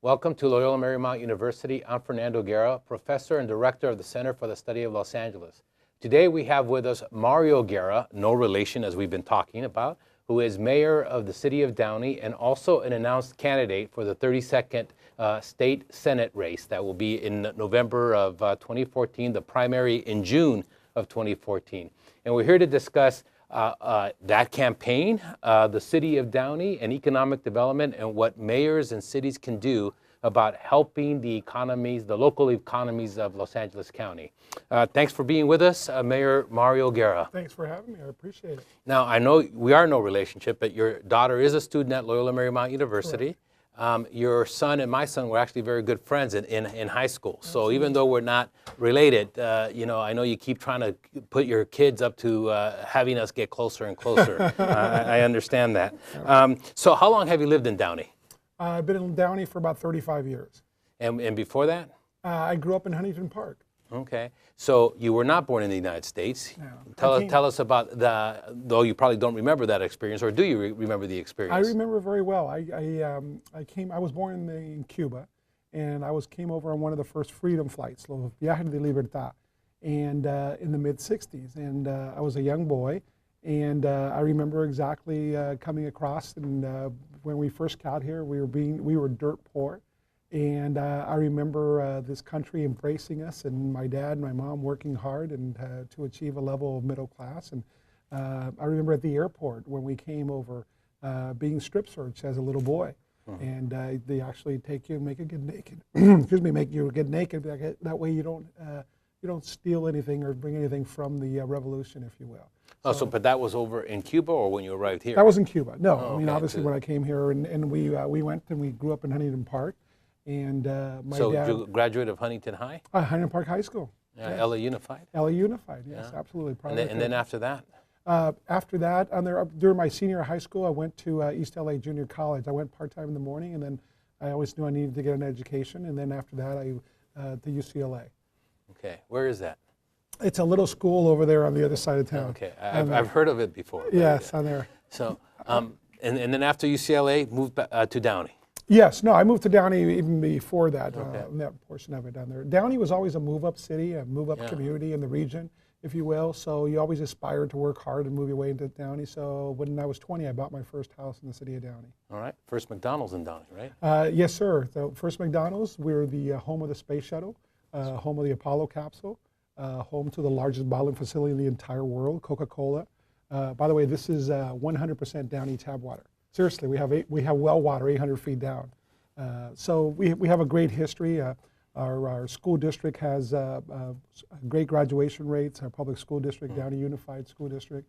Welcome to Loyola Marymount University. I'm Fernando Guerra, Professor and Director of the Center for the Study of Los Angeles. Today we have with us Mario Guerra, no relation as we've been talking about, who is Mayor of the City of Downey and also an announced candidate for the 32nd State Senate race that will be in November of 2014, the primary in June of 2014. And we're here to discuss that campaign, the City of Downey, and economic development, and what mayors and cities can do about helping the economies, the local economies of Los Angeles County. Thanks for being with us, Mayor Mario Guerra. Thanks for having me. I appreciate it. Now, I know we are no relationship, but your daughter is a student at Loyola Marymount University. Your son and my son were actually very good friends in high school. So even though we're not related, you know, I know you keep trying to put your kids up to having us get closer and closer. I understand that. So how long have you lived in Downey? I've been in Downey for about 35 years. And before that? I grew up in Huntington Park. Okay. So you were not born in the United States. No. Tell us about though you probably don't remember that experience, or do you remember the experience? I remember very well. I was born in Cuba, and I came over on one of the first freedom flights, Los Viajes de Libertad, and in the mid-'60s. And I was a young boy, and I remember exactly coming across, and when we first got here, we were dirt poor. And I remember this country embracing us, and my dad and my mom working hard and to achieve a level of middle class. And I remember at the airport when we came over being strip searched as a little boy. And they actually take you and make you get naked. Excuse me, make you get naked. That way you don't steal anything or bring anything from the revolution, if you will. Oh, but that was over in Cuba, or when you arrived here? That was in Cuba. No, Oh, I mean, okay. obviously when I came here, and we went and we grew up in Huntington Park. And my so dad, you graduate of Huntington High? Huntington Park High School. Yeah, Yes. LA Unified? LA Unified, yes, absolutely. And then after that? After that, during my senior year of high school, I went to East LA Junior College. I went part-time in the morning, and then I always knew I needed to get an education. And then after that, to UCLA. Okay, where is that? It's a little school over there on the other side of town. Okay, I've heard of it before. Yes, on there. So, and then after UCLA, moved to Downey? Yes, no, I moved to Downey even before that, that portion of it down there. Downey was always a move-up city, a move-up community in the region, if you will. So you always aspired to work hard and move your way into Downey. So when I was 20, I bought my first house in the city of Downey. All right, first McDonald's in Downey, right? Yes, sir. The first McDonald's, we're the home of the space shuttle, home of the Apollo capsule, home to the largest bottling facility in the entire world, Coca-Cola. By the way, this is 100% Downey tap water. Seriously, we have well water 800 feet down. So we have a great history. Our school district has great graduation rates. Our public school district, Downey Unified School District.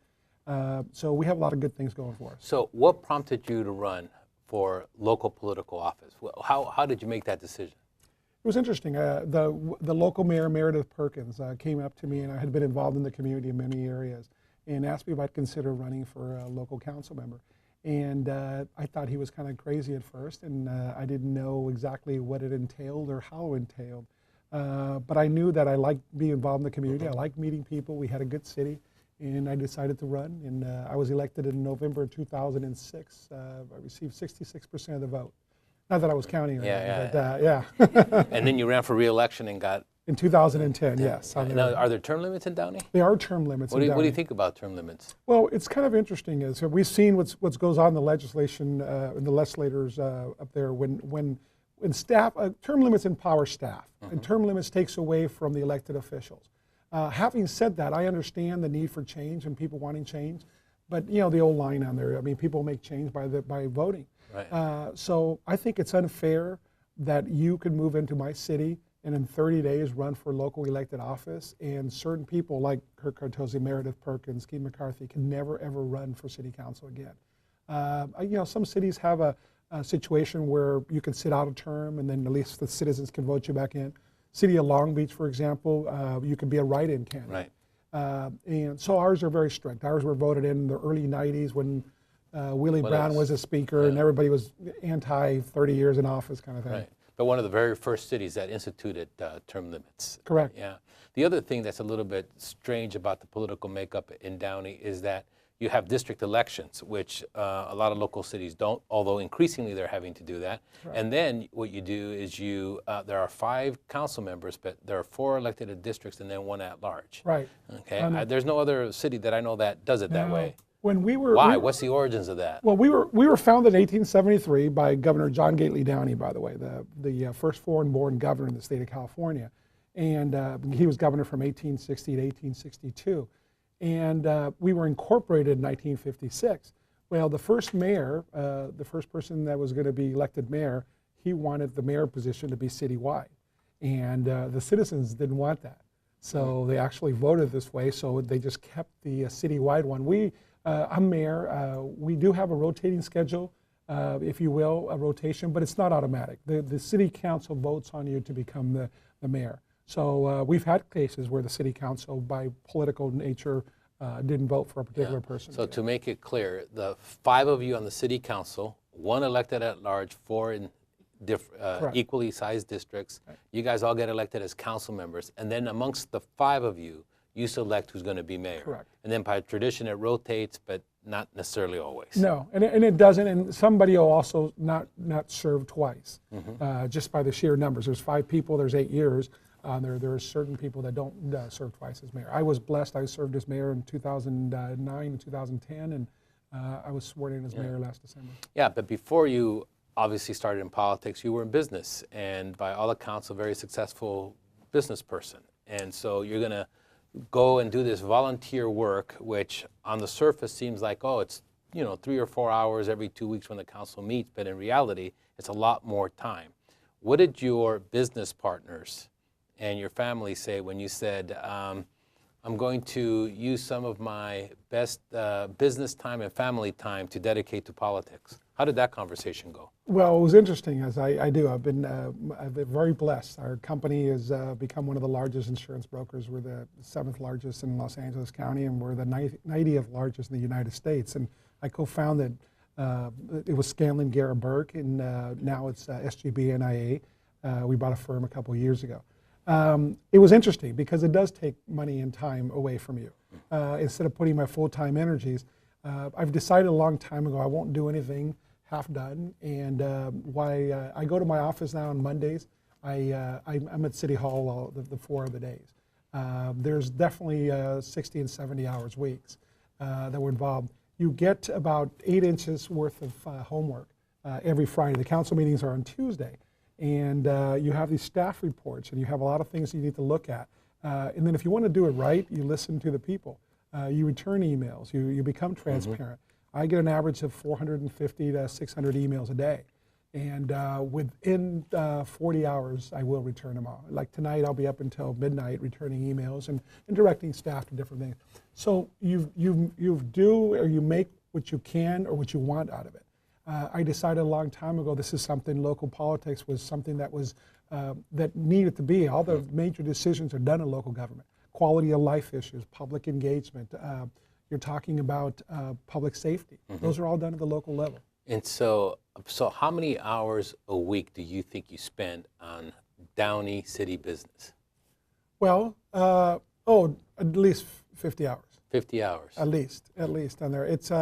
So we have a lot of good things going for us. So what prompted you to run for local political office? How did you make that decision? It was interesting. The local mayor, Meredith Perkins, came up to me, and I had been involved in the community in many areas, and asked me if I'd consider running for a local council member. And I thought he was kind of crazy at first, and I didn't know exactly what it entailed or how it entailed. But I knew that I liked being involved in the community. I liked meeting people. We had a good city, and I decided to run. And I was elected in November 2006. I received 66% of the vote. Not that I was counting or anything, but yeah. And then you ran for re-election and got... In 2010, yes. Now, are there term limits in Downey? There are term limits in Downey. What do you think about term limits? Well, it's kind of interesting. Is we've seen what goes on in the legislation, and the legislators up there when staff, term limits empower staff, and term limits takes away from the elected officials. Having said that, I understand the need for change and people wanting change, but you know the old line on there. I mean, people make change by voting. Right. So I think it's unfair that you can move into my city and in 30 days run for local elected office, and certain people like Kirk Cartozzi, Meredith Perkins, Keith McCarthy can never ever run for city council again. You know, some cities have a situation where you can sit out a term and then at least the citizens can vote you back in. City of Long Beach, for example, you can be a write-in candidate. Right. And so ours are very strict. Ours were voted in the early 90s when Willie Brown was a speaker and everybody was anti 30 years in office kind of thing. Right. But one of the very first cities that instituted term limits. Correct. Yeah. The other thing that's a little bit strange about the political makeup in Downey is that you have district elections, which a lot of local cities don't, although increasingly they're having to do that. Right. And then what you do is there are 5 council members, but there are 4 elected at districts and then 1 at large. Right. Okay. There's no other city that I know that does it that way. When we were, Why? What's the origins of that? Well, we were founded in 1873 by Governor John Gately Downey, by the way, the first foreign-born governor in the state of California, and he was governor from 1860 to 1862, and we were incorporated in 1956. Well, the first mayor, the first person that was going to be elected mayor, he wanted the mayor position to be citywide, and the citizens didn't want that, so they actually voted this way. So they just kept the citywide one. I'm mayor. We do have a rotating schedule, if you will, a rotation, but it's not automatic. The city council votes on you to become the mayor. So we've had cases where the city council, by political nature, didn't vote for a particular person. So to make it clear, the 5 of you on the city council, 1 elected at large, 4 in equally sized districts. Right. You guys all get elected as council members, and then amongst the 5 of you, you select who's going to be mayor. Correct. And then by tradition it rotates, but not necessarily always. No, and it doesn't, and somebody will also not serve twice, just by the sheer numbers. There's 5 people, there's 8 years. There are certain people that don't serve twice as mayor. I was blessed. I served as mayor in 2009 and 2010, and I was sworn in as mayor last December. Yeah, but before you obviously started in politics, you were in business, and by all accounts, a very successful business person. And so you're going to go and do this volunteer work, which on the surface seems like, oh, it's 3 or 4 hours every 2 weeks when the council meets, but in reality, it's a lot more time. What did your business partners and your family say when you said, I'm going to use some of my best business time and family time to dedicate to politics? How did that conversation go? Well, it was interesting, as I do. I've been very blessed. Our company has become one of the largest insurance brokers. We're the 7th largest in Los Angeles County, and we're the 90th largest in the United States. And I co-founded, it was Scanlon Guerra Burke, and now it's SGB NIA. We bought a firm a couple of years ago. It was interesting because it does take money and time away from you. Instead of putting my full-time energies, I've decided a long time ago I won't do anything half done, and I go to my office now on Mondays. I'm at City Hall the 4 of the days. There's definitely 60 and 70 hours weeks that were involved. You get about 8 inches worth of homework every Friday. The council meetings are on Tuesday. And you have these staff reports, and you have a lot of things you need to look at. And then if you want to do it right, you listen to the people. You return emails. You become transparent. I get an average of 450 to 600 emails a day. And within 40 hours, I will return them all. Like tonight, I'll be up until midnight returning emails and directing staff to different things. So you make what you can or what you want out of it. I decided a long time ago this is something, local politics was something that was that needed to be. All the major decisions are done in local government. Quality of life issues, public engagement. You're talking about public safety. Those are all done at the local level. And so how many hours a week do you think you spend on Downey city business? Well, at least 50 hours. 50 hours. At least on there. It's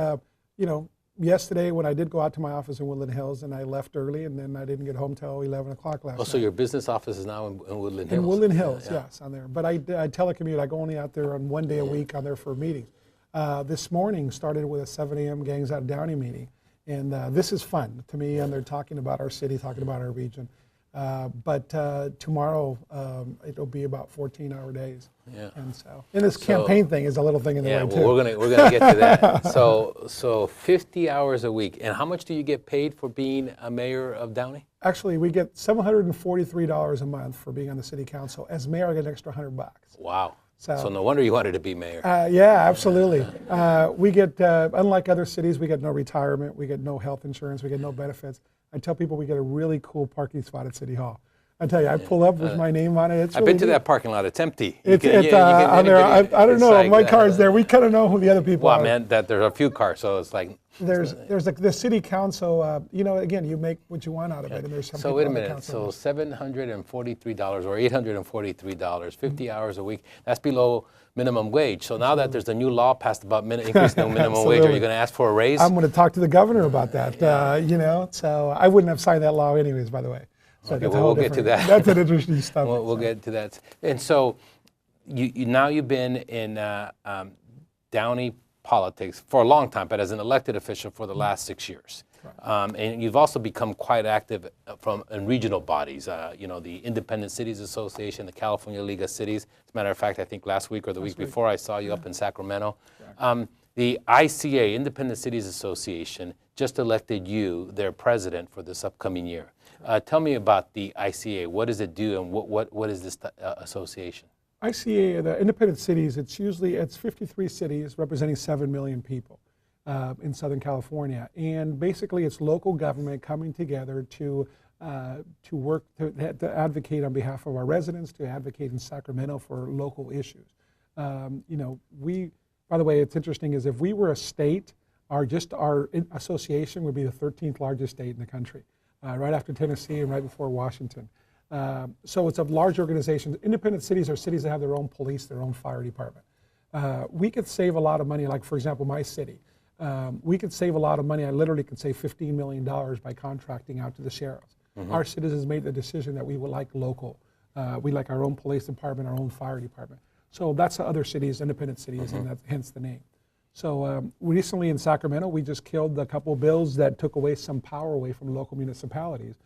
yesterday when I did go out to my office in Woodland Hills and I left early and then I didn't get home till 11 o'clock last night. So your business office is now in Woodland Hills? In Woodland Hills, yes, on there. But I telecommute. I go only out there on 1 day a week on there for meetings. This morning started with a 7 a.m. Gangs Out Downey meeting. And this is fun to me, and they're talking about our city, talking about our region. But tomorrow, it'll be about 14-hour days. Yeah. And this campaign thing is a little thing in the way too. Well, we're gonna get to that. So 50 hours a week. And how much do you get paid for being a mayor of Downey? Actually, we get $743 a month for being on the city council. As mayor, I get an extra $100. Wow. So no wonder you wanted to be mayor. Yeah, absolutely. We get, unlike other cities, we get no retirement, we get no health insurance, we get no benefits. I tell people we get a really cool parking spot at City Hall. I tell you, I pull up with my name on it. It's I've really been to neat. that parking lot. It's empty. It's on there. I don't know. My car's there. We kind of know who the other people Well, are. man, that there's a few cars, so it's like. There's like the city council. You know, again, you make what you want out of it, and there's some. So people wait a on the minute. council. So $743 or $843, 50 hours a week. That's below minimum wage. So now that there's a new law passed about increasing the minimum wage, are you going to ask for a raise? I'm going to talk to the governor about that. You know, so I wouldn't have signed that law anyways, by the way. So Okay, that's well, a whole we'll get to different- that. That's an interesting stuff. We'll get to that. And so now you've been in Downey politics for a long time, but as an elected official for the last 6 years. And you've also become quite active in regional bodies, you know, the Independent Cities Association, the California League of Cities. As a matter of fact, I think last week or the week before I saw you up in Sacramento. The ICA, Independent Cities Association, just elected you their president for this upcoming year. Tell me about the ICA. What does it do, and what is this association? ICA, the independent cities, it's 53 cities representing 7 million people in Southern California. And basically it's local government coming together to work, to advocate on behalf of our residents, to advocate in Sacramento for local issues. You know, by the way, it's interesting is if we were a state, our association would be the 13th largest state in the country, right after Tennessee and right before Washington. So it's a large organization. Independent cities are cities that have their own police, their own fire department. We could save a lot of money, like for example, my city. We could save a lot of money. I literally could save $15 million by contracting out to the sheriffs. Our citizens made the decision that we would like local. We like our own police department, our own fire department. So that's the other cities, independent cities, and that's hence the name. So recently in Sacramento, we just killed a couple of bills that took away some power away from local municipalities.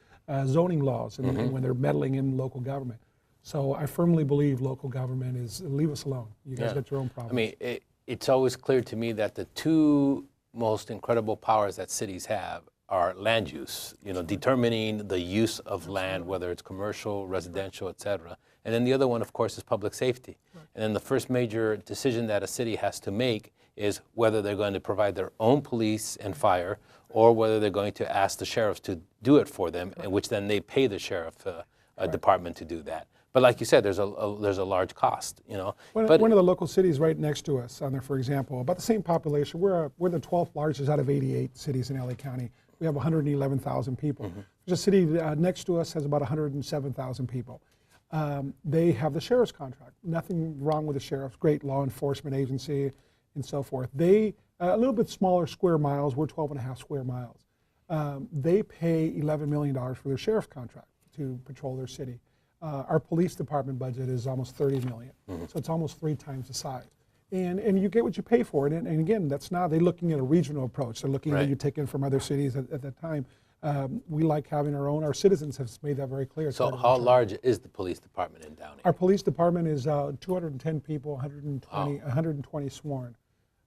Zoning laws and when they're meddling in local government. So I firmly believe local government is, leave us alone. You guys got your own problems. I mean, it's always clear to me that the two most incredible powers that cities have are land use, you know, determining the use of land, whether it's commercial, residential, et cetera. And then the other one, of course, is public safety. And then the first major decision that a city has to make is whether they're going to provide their own police and fire or whether they're going to ask the sheriffs to do it for them, in which then they pay the sheriff department to do that. But like you said, there's a large cost, you know. One of the local cities right next to us on there, for example, about the same population, we're the 12th largest out of 88 cities in LA County. We have 111,000 people. There's a city next to us has about 107,000 people. They have the sheriff's contract. Nothing wrong with the sheriff's, great law enforcement agency and so forth. They, a little bit smaller square miles, we're 12.5 square miles. They pay $11 million for their sheriff's contract to patrol their city. Our police department budget is almost $30 million, so it's almost 3 times the size. And you get what you pay for it. And again, that's not, they're looking at a regional approach. They're looking at what you take in from other cities at that time. We like having our own. Our citizens have made that very clear. So how large is the police department in Downey? Our police department is 210 people, 120 sworn.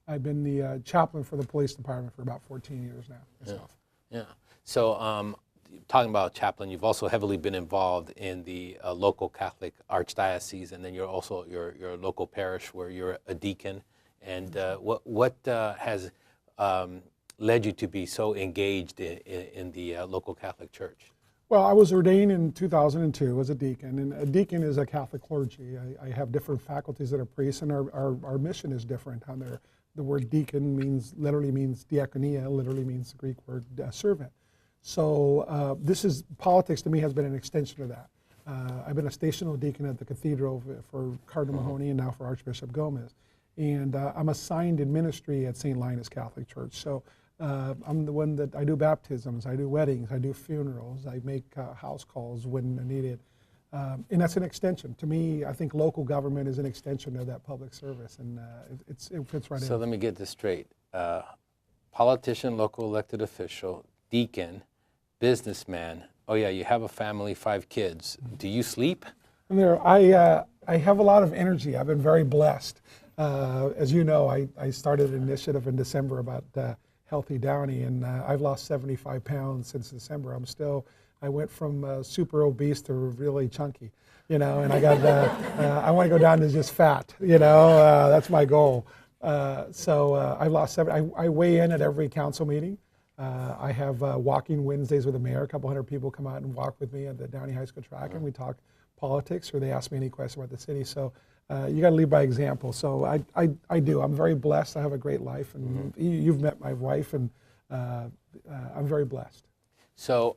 I've been the chaplain for the police department for about 14 years now myself. Yeah. So talking about chaplain, you've also heavily been involved in the local Catholic archdiocese, and then you're also your local parish where you're a deacon. And what has led you to be so engaged in the local Catholic Church? Well, I was ordained in 2002 as a deacon, and a deacon is a Catholic clergy. I have different faculties that are priests, and our mission is different on there. The word deacon literally means diakonia, literally means the Greek word servant. So politics to me has been an extension of that. I've been a stational deacon at the cathedral for Cardinal Mahoney and now for Archbishop Gomez. And I'm assigned in ministry at St. Linus Catholic Church. So I'm the one that I do baptisms, I do weddings, I do funerals, I make house calls when needed. And that's an extension. To me, I think local government is an extension of that public service, and it fits right in. So let me get this straight. Politician, local elected official, deacon, businessman. Oh yeah, you have a family, 5 kids. Do you sleep? I have a lot of energy. I've been very blessed. As you know, I started an initiative in December about Healthy Downey, and I've lost 75 pounds since December. I went from super obese to really chunky, you know, and I want to go down to just fat, you know, that's my goal. So I've lost I weigh in at every council meeting. I have walking Wednesdays with the mayor. A couple hundred people come out and walk with me at the Downey High School track, and we talk politics, or they ask me any question about the city. So you got to lead by example. So I do. I'm very blessed. I have a great life, and you've met my wife, and I'm very blessed. So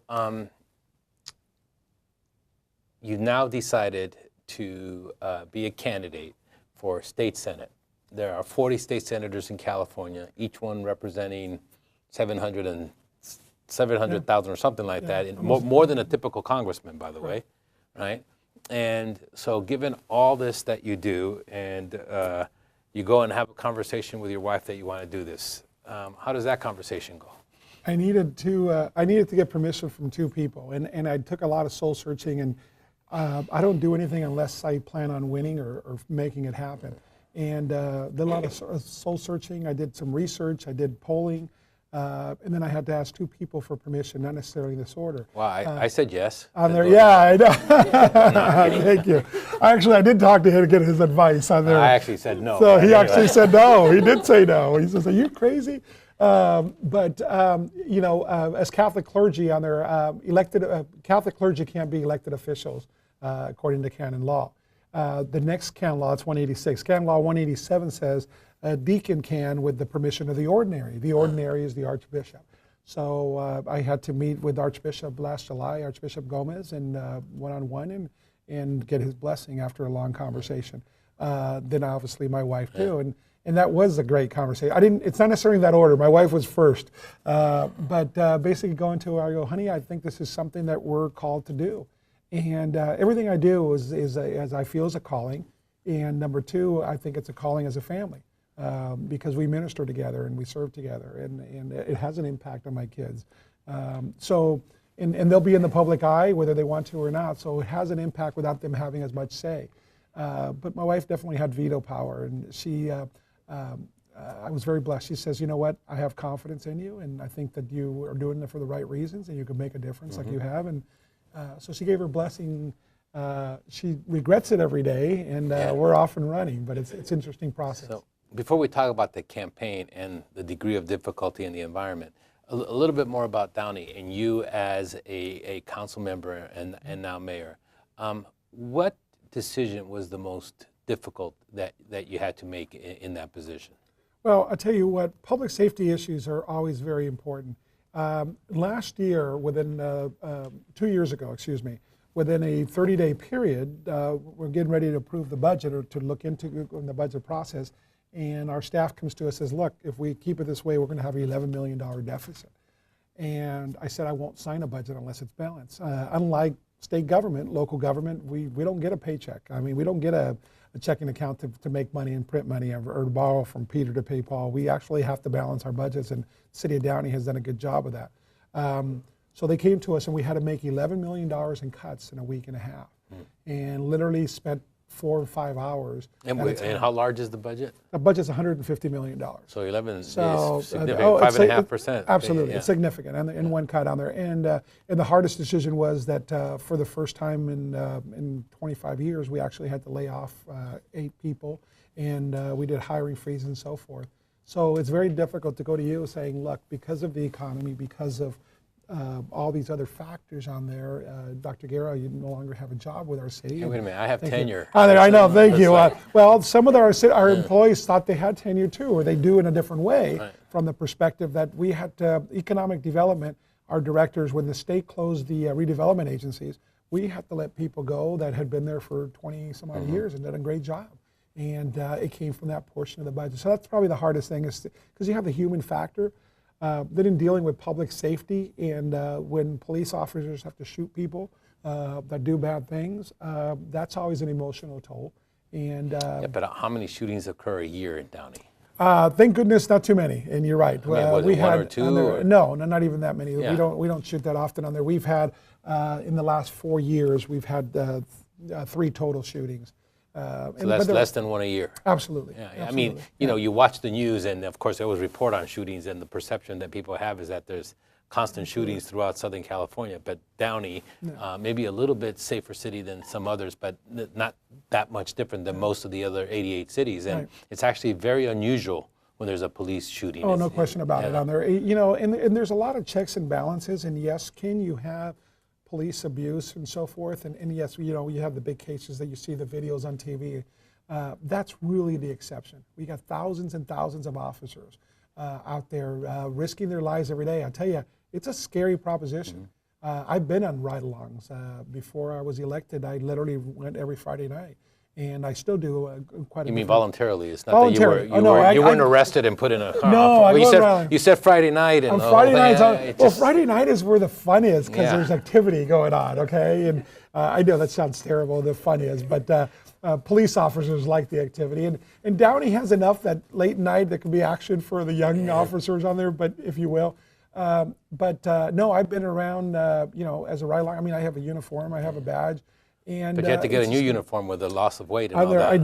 you've now decided to be a candidate for state senate. There are 40 state senators in California, each one representing 700,000 or something like that, and more than a typical congressman, by the way, right? And so given all this that you do, and you go and have a conversation with your wife that you want to do this, how does that conversation go? I needed to get permission from two people, and I took a lot of soul searching, and I don't do anything unless I plan on winning or making it happen. And did a lot of soul searching. I did some research. I did polling. And then I had to ask two people for permission, not necessarily in this order. Well, I said yes. On there, yeah, I know. Thank you. I did talk to him to get his advice on there. I actually said no. So he actually said no. He did say no. He says, "Are you crazy?" But you know, as Catholic clergy on there, Catholic clergy can't be elected officials according to canon law. The next canon law, it's 186. Canon law 187 says a deacon can with the permission of the ordinary. The ordinary is the archbishop. So I had to meet with Archbishop last July, Archbishop Gomez, and one-on-one and get his blessing after a long conversation. Then obviously my wife too, and that was a great conversation. It's not necessarily in that order. My wife was first, but basically going to her, I go, honey, I think this is something that we're called to do. And everything I do is as I feel is a calling. And number two, I think it's a calling as a family because we minister together and we serve together, and it has an impact on my kids. And they'll be in the public eye whether they want to or not, so it has an impact without them having as much say. But my wife definitely had veto power, and she, I was very blessed. She says, you know what, I have confidence in you, and I think that you are doing it for the right reasons, and you can make a difference like you have. And so she gave her blessing. She regrets it every day, and we're off and running, but it's an interesting process. So before we talk about the campaign and the degree of difficulty in the environment, a little bit more about Downey and you as a council member and now mayor. What decision was the most difficult that you had to make in that position? Well, I'll tell you what, public safety issues are always very important. Last year, within 2 years ago, within a 30-day period, we're getting ready to approve the budget or to look into the budget process, and our staff comes to us and says, look, if we keep it this way, we're going to have an $11 million deficit. And I said, I won't sign a budget unless it's balanced. Unlike state government, local government, we don't get a paycheck. I mean, we don't get a checking account to make money and print money or to borrow from Peter to pay Paul. We actually have to balance our budgets, and the city of Downey has done a good job of that. So they came to us, and we had to make $11 million in cuts in a week and a half, and literally spent 4 or 5 hours. And how large is the budget? The budget's $150 million. So 11 is significant, 5.5%. Absolutely, it's significant, and one cut on there. And the hardest decision was that for the first time in 25 years, we actually had to lay off 8 people, and we did hiring freeze and so forth. So it's very difficult to go to you saying, look, because of the economy, because of all these other factors on there, Dr. Guerra, you no longer have a job with our city. Hey, wait a minute, I have tenure. I know, thank you. Well, some of our employees thought they had tenure too, or they do in a different way, from the perspective that we had economic development, our directors, when the state closed the redevelopment agencies, we had to let people go that had been there for 20 some odd years and did a great job. And it came from that portion of the budget. So that's probably the hardest thing, is because you have the human factor. Then in dealing with public safety, and when police officers have to shoot people that do bad things, that's always an emotional toll. And but how many shootings occur a year in Downey? Thank goodness, not too many. And you're right. Was it one or two? No, not even that many. Yeah. We don't shoot that often on there. We've had in the last 4 years, we've had 3 total shootings. So that's less than one a year. Absolutely. Yeah, absolutely. I mean, you know, you watch the news, and of course, they always report on shootings, and the perception that people have is that there's constant shootings throughout Southern California. But Downey, maybe a little bit safer city than some others, but not that much different than most of the other 88 cities. And it's actually very unusual when there's a police shooting. Oh, no question about it on there. You know, and there's a lot of checks and balances, and yes, can you have police abuse and so forth? And yes, you know, you have the big cases that you see the videos on TV. That's really the exception. We got thousands and thousands of officers out there risking their lives every day. I tell you, it's a scary proposition. I've been on ride-alongs. Before I was elected, I literally went every Friday night, and I still do quite a bit. You mean voluntarily? It's not voluntarily. that you weren't arrested and put in a car. No, well, you said Friday night. And on Friday nights, well, Friday night is where the fun is because there's activity going on, okay? And I know that sounds terrible, the fun is, but police officers like the activity. And Downey has enough that late night there can be action for the young officers on there, but if you will. No, I've been around, you know, as a ride-along. I mean, I have a uniform, I have a badge. And, but you have to get a new uniform with the loss of weight and all that. I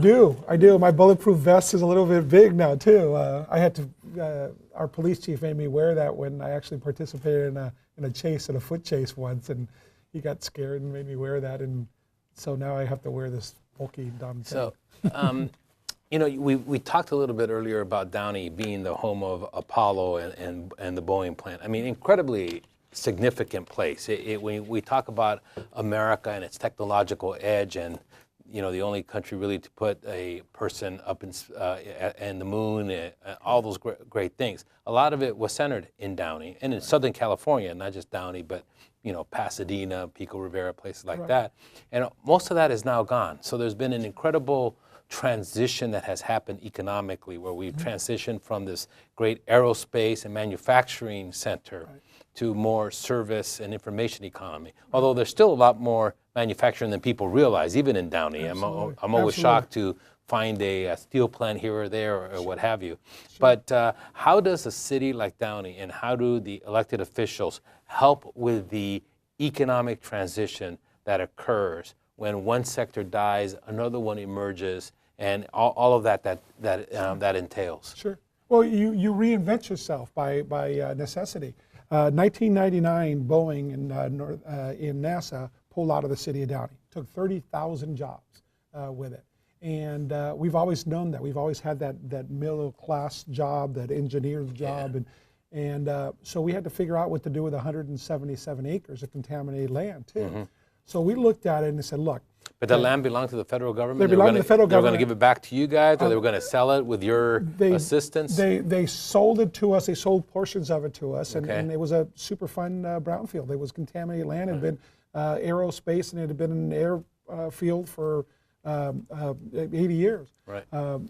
do. My bulletproof vest is a little bit big now, too. I had to, our police chief made me wear that when I actually participated in a chase, in a foot chase once, and he got scared and made me wear that. And so now I have to wear this bulky, dumb thing. So, you know, we talked a little bit earlier about Downey being the home of Apollo and the Boeing plant. I mean, incredibly significant place. We talk about America and its technological edge, and you know, the only country really to put a person up in the moon, all those great things. A lot of it was centered in Downey and in Southern California, not just Downey, but you know, Pasadena, Pico Rivera, places like that. And most of that is now gone. So there's been an incredible transition that has happened economically, where we've transitioned from this great aerospace and manufacturing center to more service and information economy. Although there's still a lot more manufacturing than people realize, even in Downey. I'm always shocked to find a steel plant here or there or what have you. But how does a city like Downey and how do the elected officials help with the economic transition that occurs when one sector dies, another one emerges, and all of that entails? Sure. Well, you reinvent yourself by necessity. 1999, Boeing in NASA pulled out of the city of Downey. Took 30,000 jobs with it. And we've always known that. We've always had that middle class job, that engineer's job. And so we had to figure out what to do with 177 acres of contaminated land, too. So we looked at it and said, look. But the land belonged to the federal government? They belonged to the federal government. They were going to give it back to you guys, or they were going to sell it with your assistance? They sold it to us. They sold portions of it to us. And it was a super fun brownfield. It was contaminated land. It had been aerospace, and it had been an airfield for 80 years.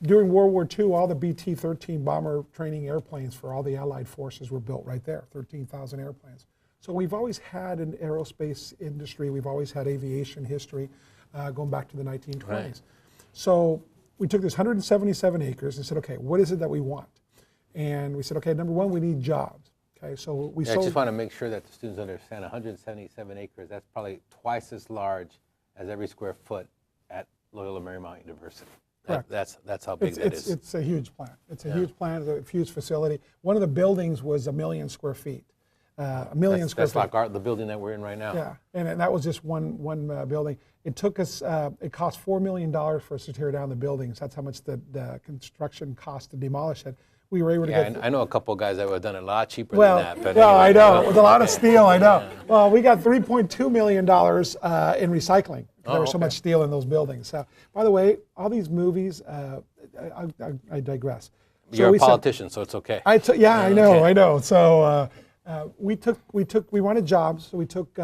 During World War II, all the BT-13 bomber training airplanes for all the Allied forces were built right there, 13,000 airplanes. So we've always had an aerospace industry. We've always had aviation history going back to the 1920s. So we took this 177 acres and said, okay, what is it that we want? And we said, okay, number one, we need jobs. Okay, so we sold. I just want to make sure that the students understand 177 acres, that's probably twice as large as every square foot at Loyola Marymount University. Correct. That's how big that is. It's a huge plant. It's a huge plant, it's a huge facility. One of the buildings was 1 million square feet. A million square feet. That's like the building that we're in right now. Yeah, and that was just one building. It took us, it cost $4 million for us to tear down the buildings. That's how much the construction cost to demolish it. We were able to get. I know a couple of guys that would have done it a lot cheaper than that. But well, anyway, I know. With a lot of steel, I know. Well, we got $3.2 million in recycling. There was so much steel in those buildings. By the way, all these movies, I digress. You're a politician, so it's okay. I know. So we wanted jobs, so we took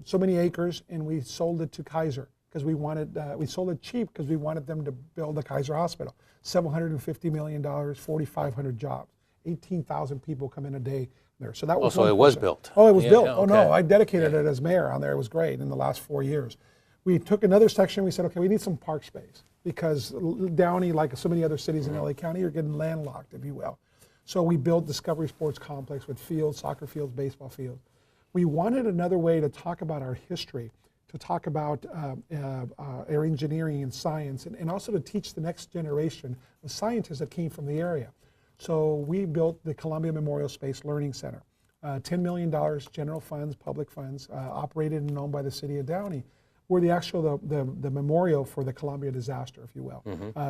so many acres and we sold it to Kaiser because we sold it cheap because we wanted them to build a Kaiser hospital. $750 million, 4,500 jobs, 18,000 people come in a day there. So that was. So it was built. Oh, it was built. Oh no, I dedicated it as mayor on there. It was great in the last 4 years. We took another section. We said, okay, we need some park space because Downey, like so many other cities in LA County, are getting landlocked, if you will. So we built Discovery Sports Complex with fields, soccer fields, baseball fields. We wanted another way to talk about our history, to talk about our engineering and science, and also to teach the next generation of scientists that came from the area. So we built the Columbia Memorial Space Learning Center. $10 million, general funds, public funds, operated and owned by the city of Downey. we're the actual the memorial for the Columbia disaster, if you will.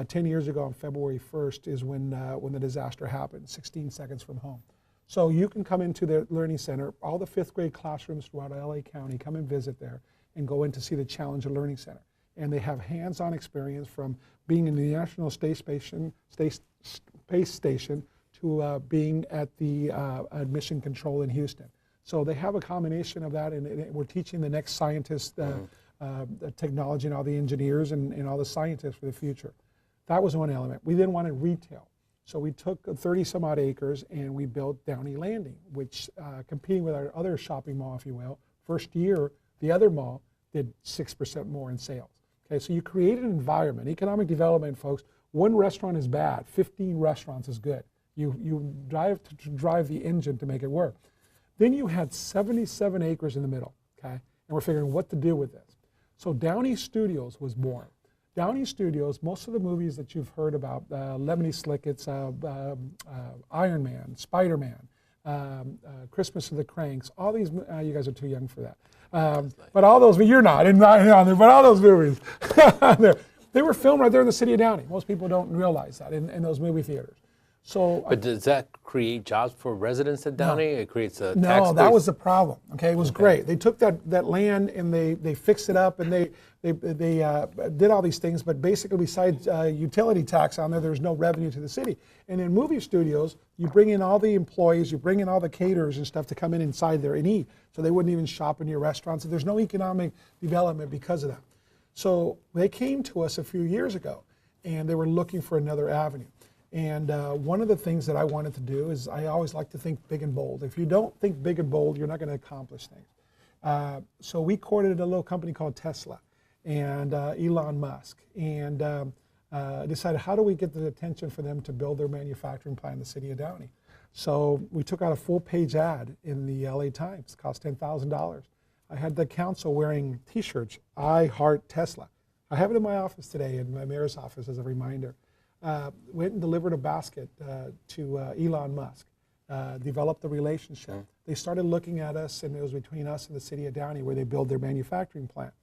10 years ago on February 1st is when the disaster happened, 16 seconds from home. So you can come into the Learning Center, all the 5th grade classrooms throughout LA County, come and visit there and go in to see the Challenger Learning Center. And they have hands-on experience from being in the National Space Station to being at the Mission Control in Houston. So they have a combination of that, and we're teaching the next scientists, the technology and all the engineers and all the scientists for the future. That was one element. We then wanted retail. So we took 30 some odd acres and we built Downey Landing, which competing with our other shopping mall, if you will, first year, the other mall did 6% more in sales. Okay, so you create an environment. Economic development, folks, one restaurant is bad, 15 restaurants is good. You drive to drive the engine to make it work. Then you had 77 acres in the middle, okay? And we're figuring what to do with this. So Downey Studios was born. Downey Studios, most of the movies that you've heard about, Lemony Snicket's Iron Man, Spider-Man, Christmas of the Cranks, all these, you guys are too young for that. But all those, you're not, but all those movies, they were filmed right there in the city of Downey. Most people don't realize that in those movie theaters. So, but does that create jobs for residents at Downey? No. It creates a tax No, that was the problem. Okay, it was great. They took that land and they fixed it up and they did all these things. But basically, besides utility tax on there, there's no revenue to the city. And in movie studios, you bring in all the employees, you bring in all the caterers and stuff to come in inside there and eat. So they wouldn't even shop in your restaurants. So there's no economic development because of that. So they came to us a few years ago, and they were looking for another avenue. And one of the things that I wanted to do is I always like to think big and bold. If you don't think big and bold, you're not going to accomplish things. So we courted a little company called Tesla and Elon Musk and decided how do we get the attention for them to build their manufacturing plant in the city of Downey. So we took out a full-page ad in the LA Times. It cost $10,000. I had the council wearing T-shirts, I heart Tesla. I have it in my office today, in my mayor's office as a reminder. Went and delivered a basket to Elon Musk, developed the relationship. They started looking at us, and it was between us and the city of Downey where they build their manufacturing plant.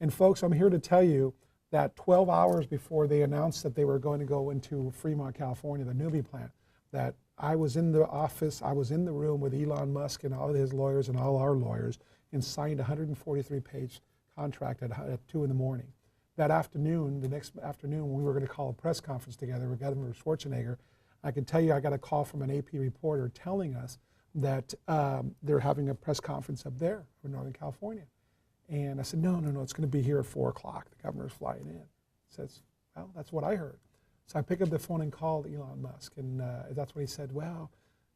And folks, I'm here to tell you that 12 hours before they announced that they were going to go into Fremont, California, the Newbie plant, that I was in the office, I was in the room with Elon Musk and all of his lawyers and all our lawyers and signed a 143-page contract at 2 in the morning. That afternoon, the next afternoon, when we were going to call a press conference together with Governor Schwarzenegger, I can tell you I got a call from an AP reporter telling us that they're having a press conference up there in Northern California. And I said, no, it's going to be here at 4 o'clock. The governor's flying in. He says, well, that's what I heard. So I picked up the phone and called Elon Musk, and that's when he said, well,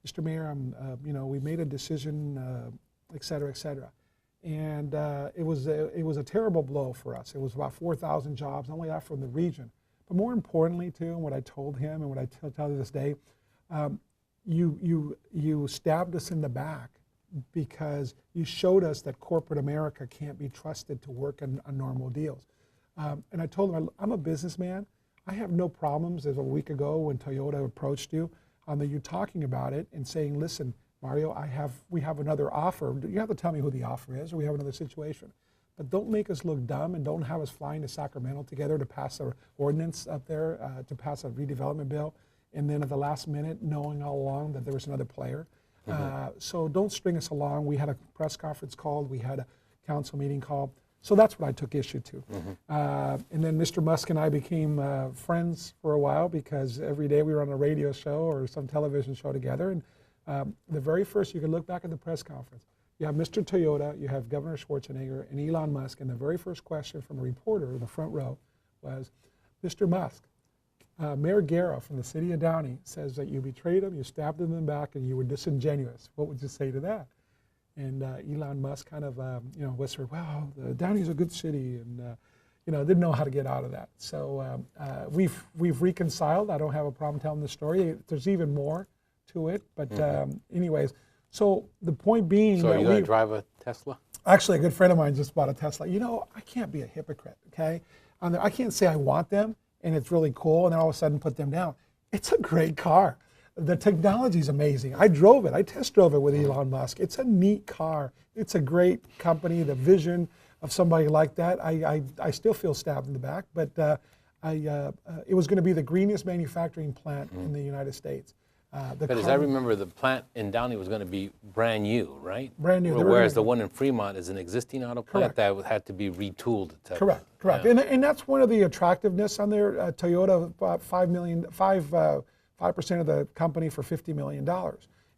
Mr. Mayor, we made a decision, et cetera, et cetera. And it was a terrible blow for us. It was about 4,000 jobs, not only that from the region, but more importantly too, and what I told him and what I tell you this day, you stabbed us in the back because you showed us that corporate America can't be trusted to work on normal deals. And I told him, I'm a businessman. I have no problems, as a week ago when Toyota approached you, you talking about it and saying, listen, Mario, we have another offer. You have to tell me who the offer is, or we have another situation. But don't make us look dumb, and don't have us flying to Sacramento together to pass an ordinance up there, to pass a redevelopment bill, and then at the last minute, knowing all along that there was another player. So don't string us along. We had a press conference called. We had a council meeting called. So that's what I took issue to. And then Mr. Musk and I became friends for a while because every day we were on a radio show or some television show together. And the very first, you can look back at the press conference. You have Mr. Toyota, you have Governor Schwarzenegger, and Elon Musk, and the very first question from a reporter in the front row was, Mr. Musk, Mayor Guerra from the city of Downey says that you betrayed him, you stabbed him in the back, and you were disingenuous. What would you say to that? And Elon Musk kind of, whispered, well, Downey's a good city, and didn't know how to get out of that. So we've reconciled. I don't have a problem telling the story. There's even more to it, but anyways, so the point being, so are you going to drive a Tesla? Actually, a good friend of mine just bought a Tesla. I can't be a hypocrite, okay? I can't say I want them and it's really cool and then all of a sudden put them down. It's a great car. The technology is amazing. I drove it. I test drove it with Elon Musk. It's a neat car. It's a great company. The vision of somebody like that, I still feel stabbed in the back, but it was going to be the greenest manufacturing plant in the United States. But as I remember, the plant in Downey was going to be brand new, right? Brand new. Whereas the one in Fremont is an existing auto plant that had to be retooled. Correct. Yeah. And that's one of the attractiveness on there. Toyota bought 5% of the company for $50 million.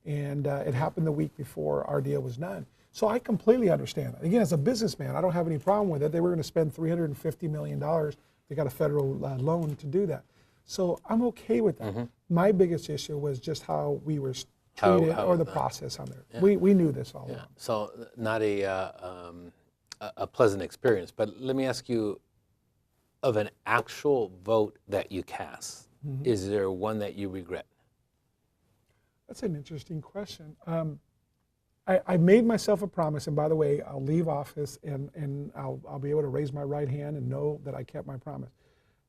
And it happened the week before our deal was done. So I completely understand that. Again, as a businessman, I don't have any problem with it. They were going to spend $350 million. They got a federal loan to do that. So I'm okay with that. My biggest issue was just how we were treated or the process on there. Yeah. We knew this all along. So not a pleasant experience. But let me ask you, of an actual vote that you cast, is there one that you regret? That's an interesting question. I made myself a promise, and by the way, I'll leave office and I'll be able to raise my right hand and know that I kept my promise.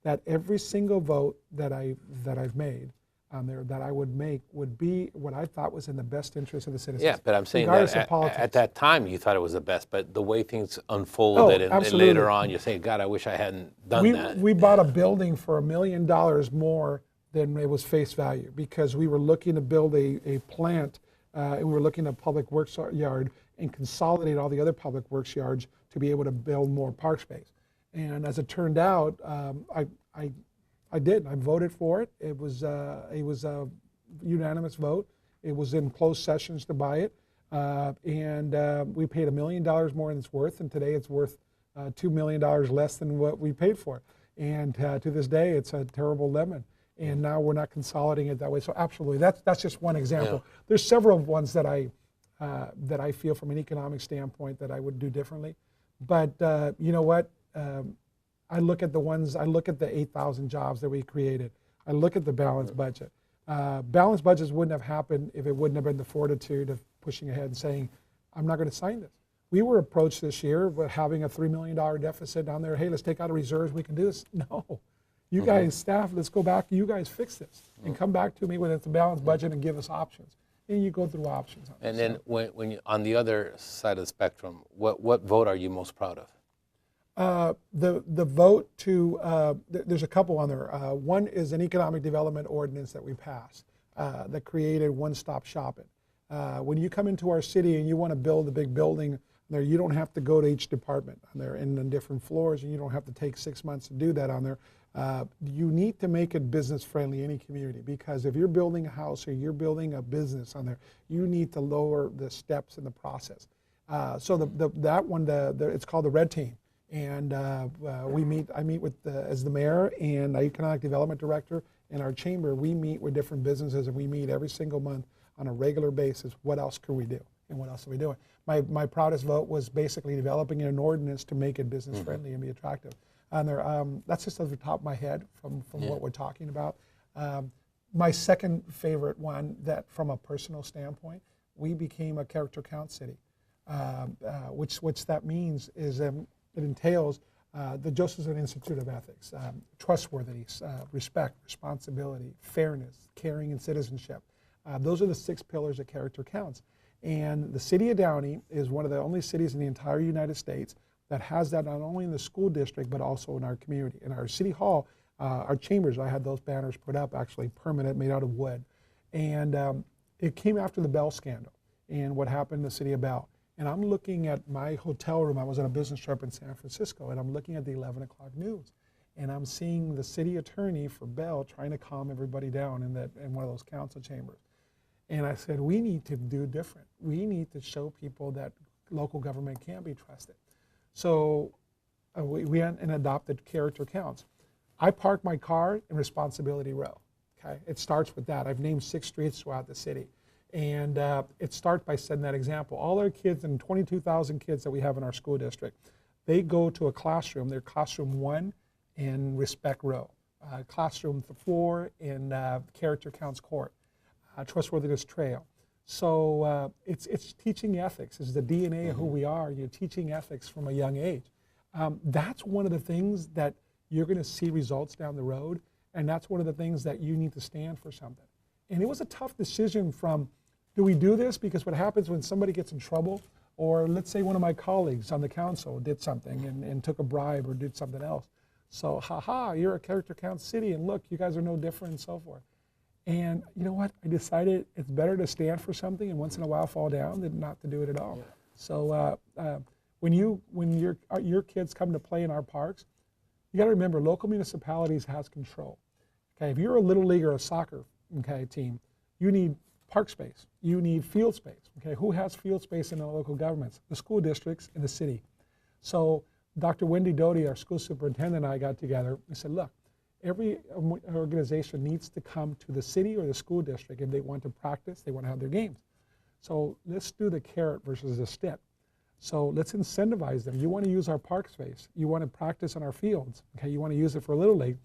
That every single vote that I've made on there that I would make would be what I thought was in the best interest of the citizens. Yeah, but I'm saying that at that time you thought it was the best, but the way things unfolded and later on you say, God, I wish I hadn't done that. We bought a building for $1 million more than it was face value because we were looking to build a plant and we were looking at public works yard and consolidate all the other public works yards to be able to build more park space. And as it turned out, I did. I voted for it. It was a unanimous vote. It was in closed sessions to buy it, and we paid $1 million more than it's worth. And today it's worth $2 million less than what we paid for it. And to this day, it's a terrible lemon. And now we're not consolidating it that way. So absolutely, that's just one example. Yeah. There's several ones that I feel from an economic standpoint that I would do differently. But you know what? I look at the 8,000 jobs that we created. I look at the balanced budget. Balanced budgets wouldn't have happened if it wouldn't have been the fortitude of pushing ahead and saying, I'm not going to sign this. We were approached this year with having a $3 million deficit down there. Hey, let's take out of reserves. We can do this. No. You guys, staff, let's go back. You guys fix this and come back to me when it's a balanced budget and give us options. And you go through options. And then when you, on the other side of the spectrum, what vote are you most proud of? The vote to, there's a couple on there. One is an economic development ordinance that we passed that created one-stop shopping. When you come into our city and you want to build a big building there, you don't have to go to each department on there and on different floors, and you don't have to take 6 months to do that on there. You need to make it business friendly, any community, because if you're building a house or you're building a business on there, you need to lower the steps in the process. So that one, it's called the Red Team. And I meet with as the mayor and the economic development director in our chamber. We meet with different businesses, and we meet every single month on a regular basis. What else can we do, and what else are we doing? My proudest vote was basically developing an ordinance to make it business friendly and be attractive. And there, that's just off the top of my head from what we're talking about. My second favorite one, that from a personal standpoint, we became a character count city, which that means is. It entails the Josephson Institute of Ethics, trustworthiness, respect, responsibility, fairness, caring, and citizenship. Those are the 6 pillars of character counts. And the city of Downey is one of the only cities in the entire United States that has that not only in the school district, but also in our community. In our city hall, our chambers, I had those banners put up, actually permanent, made out of wood. And it came after the Bell scandal and what happened in the city of Bell. And I'm looking at my hotel room. I was on a business trip in San Francisco, and I'm looking at the 11 o'clock news. And I'm seeing the city attorney for Bell trying to calm everybody down in one of those council chambers. And I said, we need to do different. We need to show people that local government can be trusted. So we went and adopted character counts. I park my car in Responsibility Row. Okay, it starts with that. I've named 6 streets throughout the city. And it starts by setting that example. All our kids, and 22,000 kids that we have in our school district, they go to a classroom. They're classroom 1 in Respect Row, classroom 4 in Character Counts Court, Trustworthiness Trail. So it's teaching ethics. It's the DNA of who we are. You're teaching ethics from a young age. That's one of the things that you're going to see results down the road, and that's one of the things that you need to stand for something. And it was a tough decision from, do we do this? Because what happens when somebody gets in trouble, or let's say one of my colleagues on the council did something and took a bribe or did something else. So, you're a character count city, and look, you guys are no different, and so forth. And you know what? I decided it's better to stand for something and once in a while fall down than not to do it at all. Yeah. So when your kids come to play in our parks, you got to remember local municipalities has control. Okay, if you're a little league or a soccer team, you need park space, you need field space. Okay, who has field space in the local governments? The school districts and the city. So Dr. Wendy Doty, our school superintendent, and I got together and said, look, every organization needs to come to the city or the school district if they want to practice, they want to have their games. So let's do the carrot versus the stick. So let's incentivize them. You want to use our park space. You want to practice on our fields. Okay, you want to use it for Little League.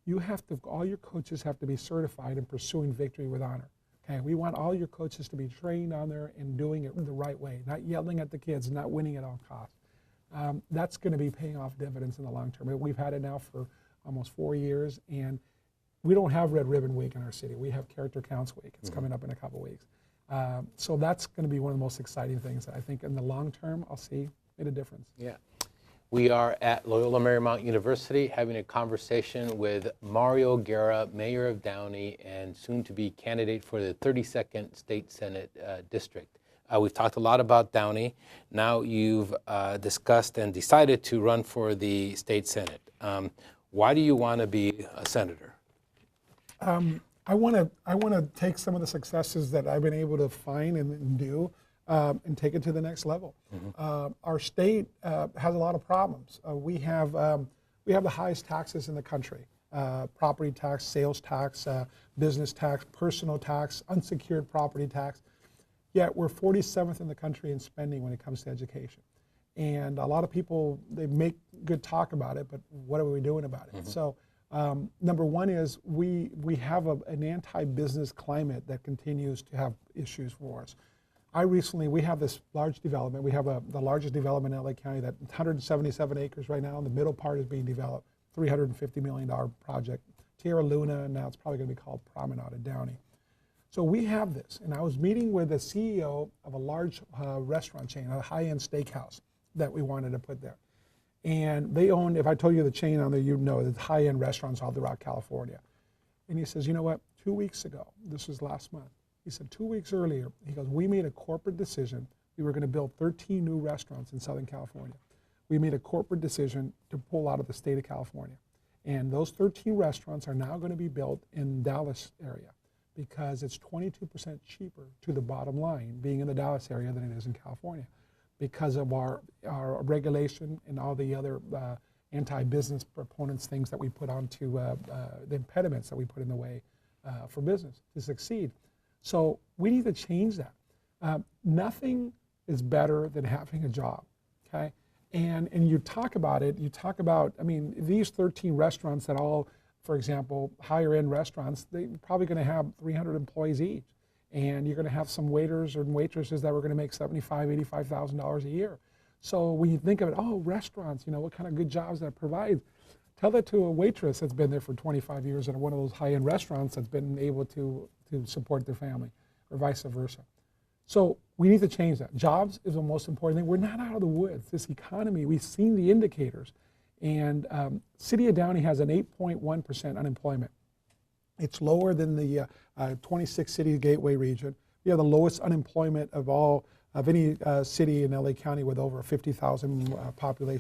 You have to, all your coaches have to be certified in pursuing victory with honor. Okay, we want all your coaches to be trained on there and doing it the right way, not yelling at the kids, not winning at all costs. That's going to be paying off dividends in the long term. We've had it now for almost 4 years, and we don't have Red Ribbon Week in our city. We have Character Counts Week. It's coming up in a couple weeks. So that's going to be one of the most exciting things that I think in the long term I'll see made a difference. Yeah. We are at Loyola Marymount University having a conversation with Mario Guerra, Mayor of Downey, and soon to be candidate for the 32nd State Senate District. We've talked a lot about Downey. Now you've discussed and decided to run for the State Senate. Why do you want to be a senator? I want to take some of the successes that I've been able to find and do and take it to the next level. Our state has a lot of problems. We have the highest taxes in the country: property tax, sales tax, business tax, personal tax, unsecured property tax. Yet we're 47th in the country in spending when it comes to education. And a lot of people, they make good talk about it, but what are we doing about it? So number one is we have an anti-business climate that continues to have issues for us. We have this large development. We have the largest development in LA County, that 177 acres right now, and the middle part is being developed, $350 million project. Tierra Luna, and now it's probably going to be called Promenade at Downey. So we have this, and I was meeting with the CEO of a large restaurant chain, a high-end steakhouse that we wanted to put there. And they own, if I told you the chain on there, you'd know, it's high-end restaurants all throughout California. And he says, you know what, 2 weeks ago, this was last month, he said 2 weeks earlier, he goes, we made a corporate decision. We were going to build 13 new restaurants in Southern California. We made a corporate decision to pull out of the state of California. And those 13 restaurants are now going to be built in Dallas area because it's 22% cheaper to the bottom line being in the Dallas area than it is in California, because of our regulation and all the other anti-business proponents things that we put onto the impediments that we put in the way for business to succeed. So we need to change that. Nothing is better than having a job, okay? And you talk about it, I mean, these 13 restaurants that all, for example, higher end restaurants, they're probably going to have 300 employees each. And you're going to have some waiters and waitresses that were going to make $75,000, $85,000 a year. So when you think of it, oh, restaurants, you know, what kind of good jobs that provides? Tell that to a waitress that's been there for 25 years at one of those high-end restaurants that's been able to support their family, or vice versa. So we need to change that. Jobs is the most important thing. We're not out of the woods. This economy, we've seen the indicators. And City of Downey has an 8.1% unemployment. It's lower than the 26 city gateway region. We have the lowest unemployment of any city in LA County with over 50,000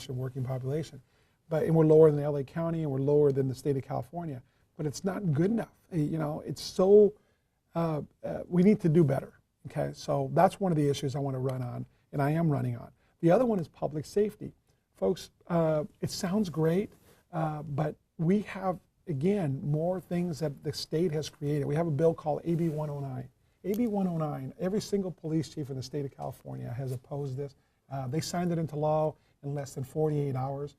working population. And we're lower than LA County, and we're lower than the state of California. But it's not good enough. You know, it's so, we need to do better. Okay, so that's one of the issues I want to run on, and I am running on. The other one is public safety. Folks, it sounds great, but we have, again, more things that the state has created. We have a bill called AB 109. AB 109, every single police chief in the state of California has opposed this. They signed it into law in less than 48 hours,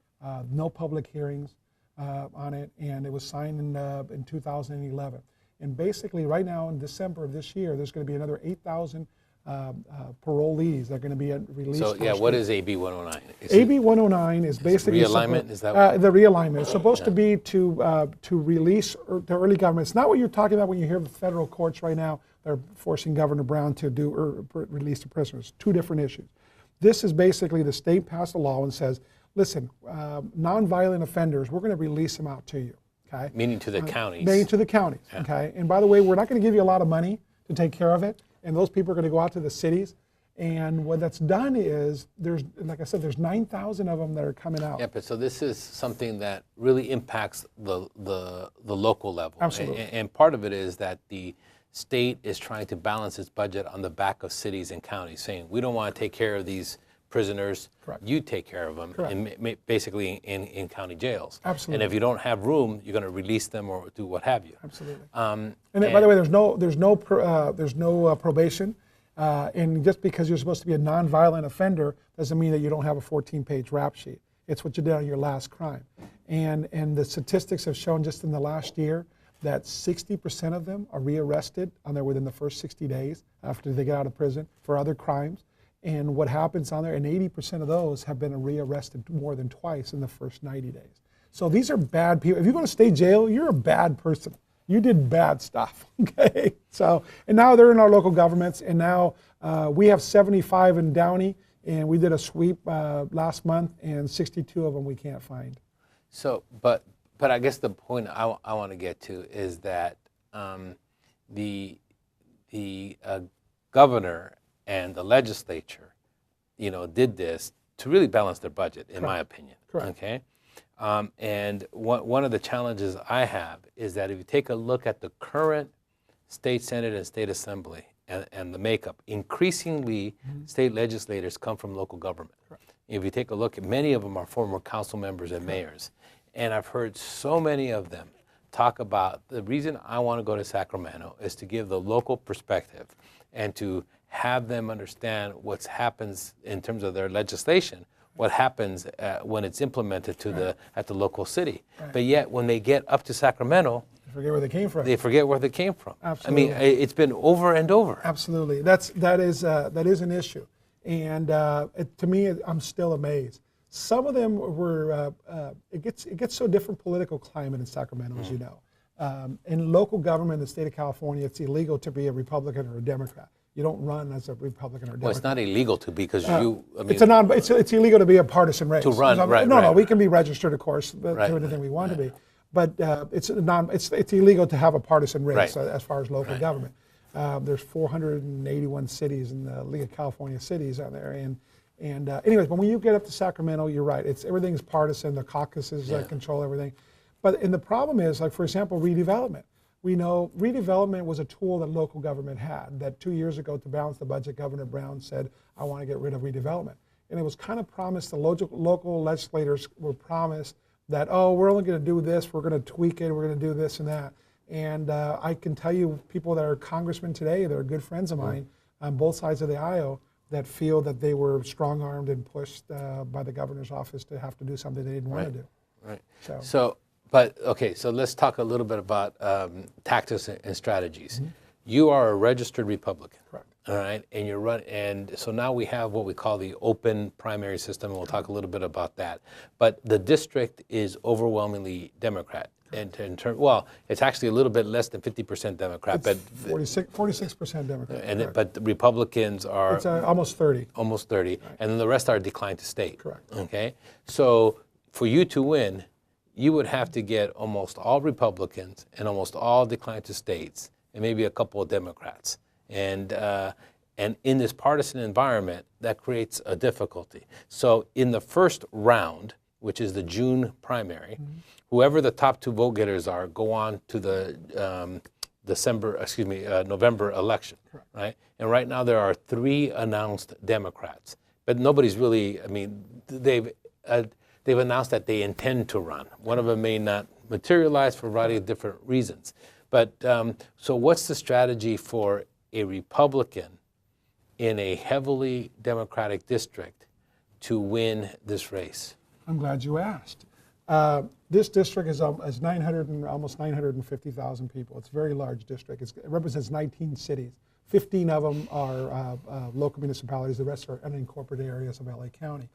no public hearings on it, and it was signed in 2011. And basically right now in December of this year, there's going to be another 8,000 parolees that are going to be released. So yeah, what is AB 109? AB 109 is basically realignment? Is that the realignment? It's supposed to be to release the early government. It's not what you're talking about when you hear the federal courts right now. They're forcing Governor Brown to release the prisoners. Two different issues. This is basically the state passed a law and says, listen, nonviolent offenders, we're going to release them out to you. Okay? Meaning to the counties. Meaning to the counties. Yeah. Okay. And by the way, we're not going to give you a lot of money to take care of it, and those people are going to go out to the cities. And what that's done is there's, like I said, there's 9,000 of them that are coming out. Yeah, but so this is something that really impacts the local level. Absolutely. And part of it is that the state is trying to balance its budget on the back of cities and counties, saying we don't want to take care of these prisoners. Correct. You take care of them, basically in county jails. Absolutely. And if you don't have room, you're going to release them or do what have you. Absolutely. And By the way, there's no probation, and just because you're supposed to be a nonviolent offender doesn't mean that you don't have a 14-page rap sheet. It's what you did on your last crime, and the statistics have shown just in the last year that 60% of them are rearrested within the first 60 days after they get out of prison for other crimes. And what happens on there, and 80% of those have been rearrested more than twice in the first 90 days. So these are bad people. If you go to state jail, you're a bad person. You did bad stuff, okay? So, and now they're in our local governments, and now we have 75 in Downey, and we did a sweep last month, and 62 of them we can't find. So, but I guess the point I want to get to is that the governor and the legislature, did this to really balance their budget, in my opinion. Correct. Okay, and one of the challenges I have is that if you take a look at the current state senate and state assembly and the makeup, increasingly state legislators come from local government. Correct. If you take a look at many of them are former council members and mayors, and I've heard so many of them talk about the reason I want to go to Sacramento is to give the local perspective and to have them understand what happens in terms of their legislation, what happens when it's implemented at the local city. Right. But yet, when they get up to Sacramento, they forget where they came from. They forget where they came from. Absolutely. I mean, it's been over and over. Absolutely. That is an issue, and to me, I'm still amazed. Some of them were. It gets so different political climate in Sacramento, as you know. In local government in the state of California, it's illegal to be a Republican or a Democrat. You don't run as a Republican or Democrat. Well, it's not illegal to because it's illegal to be a partisan race. To run, right? No, we can be registered, of course, to anything we want to be, but it's illegal to have a partisan race as far as local government. There's 481 cities in the League of California Cities out there, and anyways, but when you get up to Sacramento, you're right. Everything's partisan. The caucuses control everything, and the problem is, like for example, redevelopment. We know redevelopment was a tool that local government had, that 2 years ago to balance the budget, Governor Brown said, I want to get rid of redevelopment. And it was kind of promised, the local legislators were promised that, oh, we're only going to do this, we're going to tweak it, we're going to do this and that. And I can tell you people that are congressmen today, that are good friends of mine on both sides of the aisle, that feel that they were strong-armed and pushed by the governor's office to have to do something they didn't want to do. Right. But okay, so let's talk a little bit about tactics and strategies. Mm-hmm. You are a registered Republican, correct? All right, and so now we have what we call the open primary system, and we'll talk a little bit about that. But the district is overwhelmingly Democrat. Well, it's actually a little bit less than 50% Democrat, it's but 46% Democrat. But the Republicans are it's almost 30. Almost 30, right. And then the rest are declined to state. Correct. Okay, so for you to win, you would have to get almost all Republicans and almost all declined to states, and maybe a couple of Democrats. And in this partisan environment, that creates a difficulty. So in the first round, which is the June primary, whoever the top two vote getters are go on to the November election, correct. Right? And right now there are 3 announced Democrats, but nobody's really. I mean, they've announced that they intend to run. One of them may not materialize for a variety of different reasons. But so what's the strategy for a Republican in a heavily Democratic district to win this race? I'm glad you asked. This district is almost 950,000 people. It's a very large district. It represents 19 cities, 15 of them are local municipalities. The rest are unincorporated areas of LA County.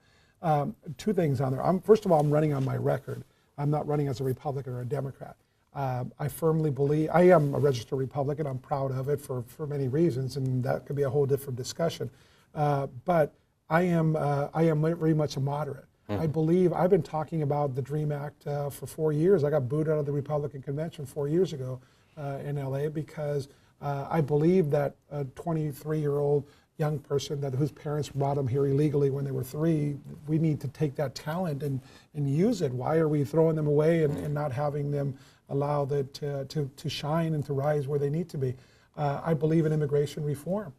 Two things on there. First of all, I'm running on my record. I'm not running as a Republican or a Democrat. I firmly believe, I am a registered Republican. I'm proud of it for many reasons, and that could be a whole different discussion. But I am very much a moderate. I believe, I've been talking about the DREAM Act for 4 years. I got booed out of the Republican convention 4 years ago in LA because I believe that a 23-year-old young person whose parents brought them here illegally when they were 3, we need to take that talent and use it. Why are we throwing them away and not having them allow to shine and to rise where they need to be? I believe in immigration reform.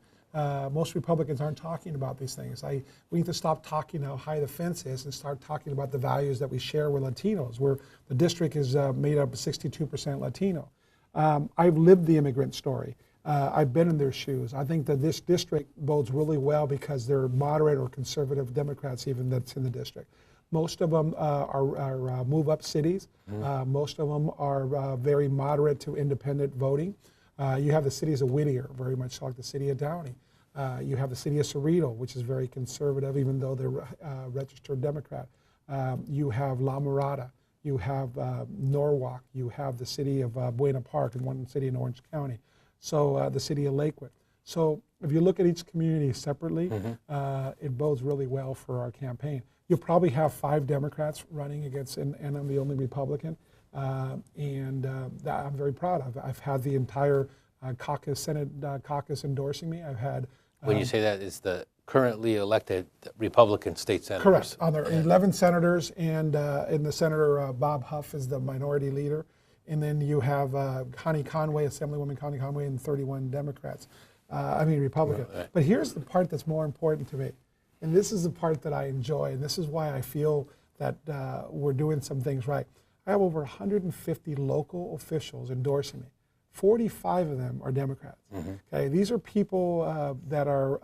Most Republicans aren't talking about these things. We need to stop talking how high the fence is and start talking about the values that we share with Latinos, where the district is made up of 62% Latino. I've lived the immigrant story. I've been in their shoes. I think that this district bodes really well because they're moderate or conservative Democrats even that's in the district. Most of them are move-up cities. Most of them are very moderate to independent voting. You have the cities of Whittier, very much like the city of Downey. You have the city of Cerrito, which is very conservative, even though they're registered Democrat. You have La Mirada. You have Norwalk. You have the city of Buena Park, and one city in Orange County. So the city of Lakewood. So if you look at each community separately, it bodes really well for our campaign. You'll probably have 5 Democrats running against, and I'm the only Republican. That I'm very proud of. I've had the entire Senate caucus endorsing me. I've had. When you say that, it's the currently elected Republican state senators. Correct. On there are 11 senators, and the Senator Bob Huff is the minority leader. And then you have Connie Conway, Assemblywoman Connie Conway, and 31 Democrats. Republican. Right. But here's the part that's more important to me. And this is the part that I enjoy, and this is why I feel that we're doing some things right. I have over 150 local officials endorsing me. 45 of them are Democrats. Okay, these are people that are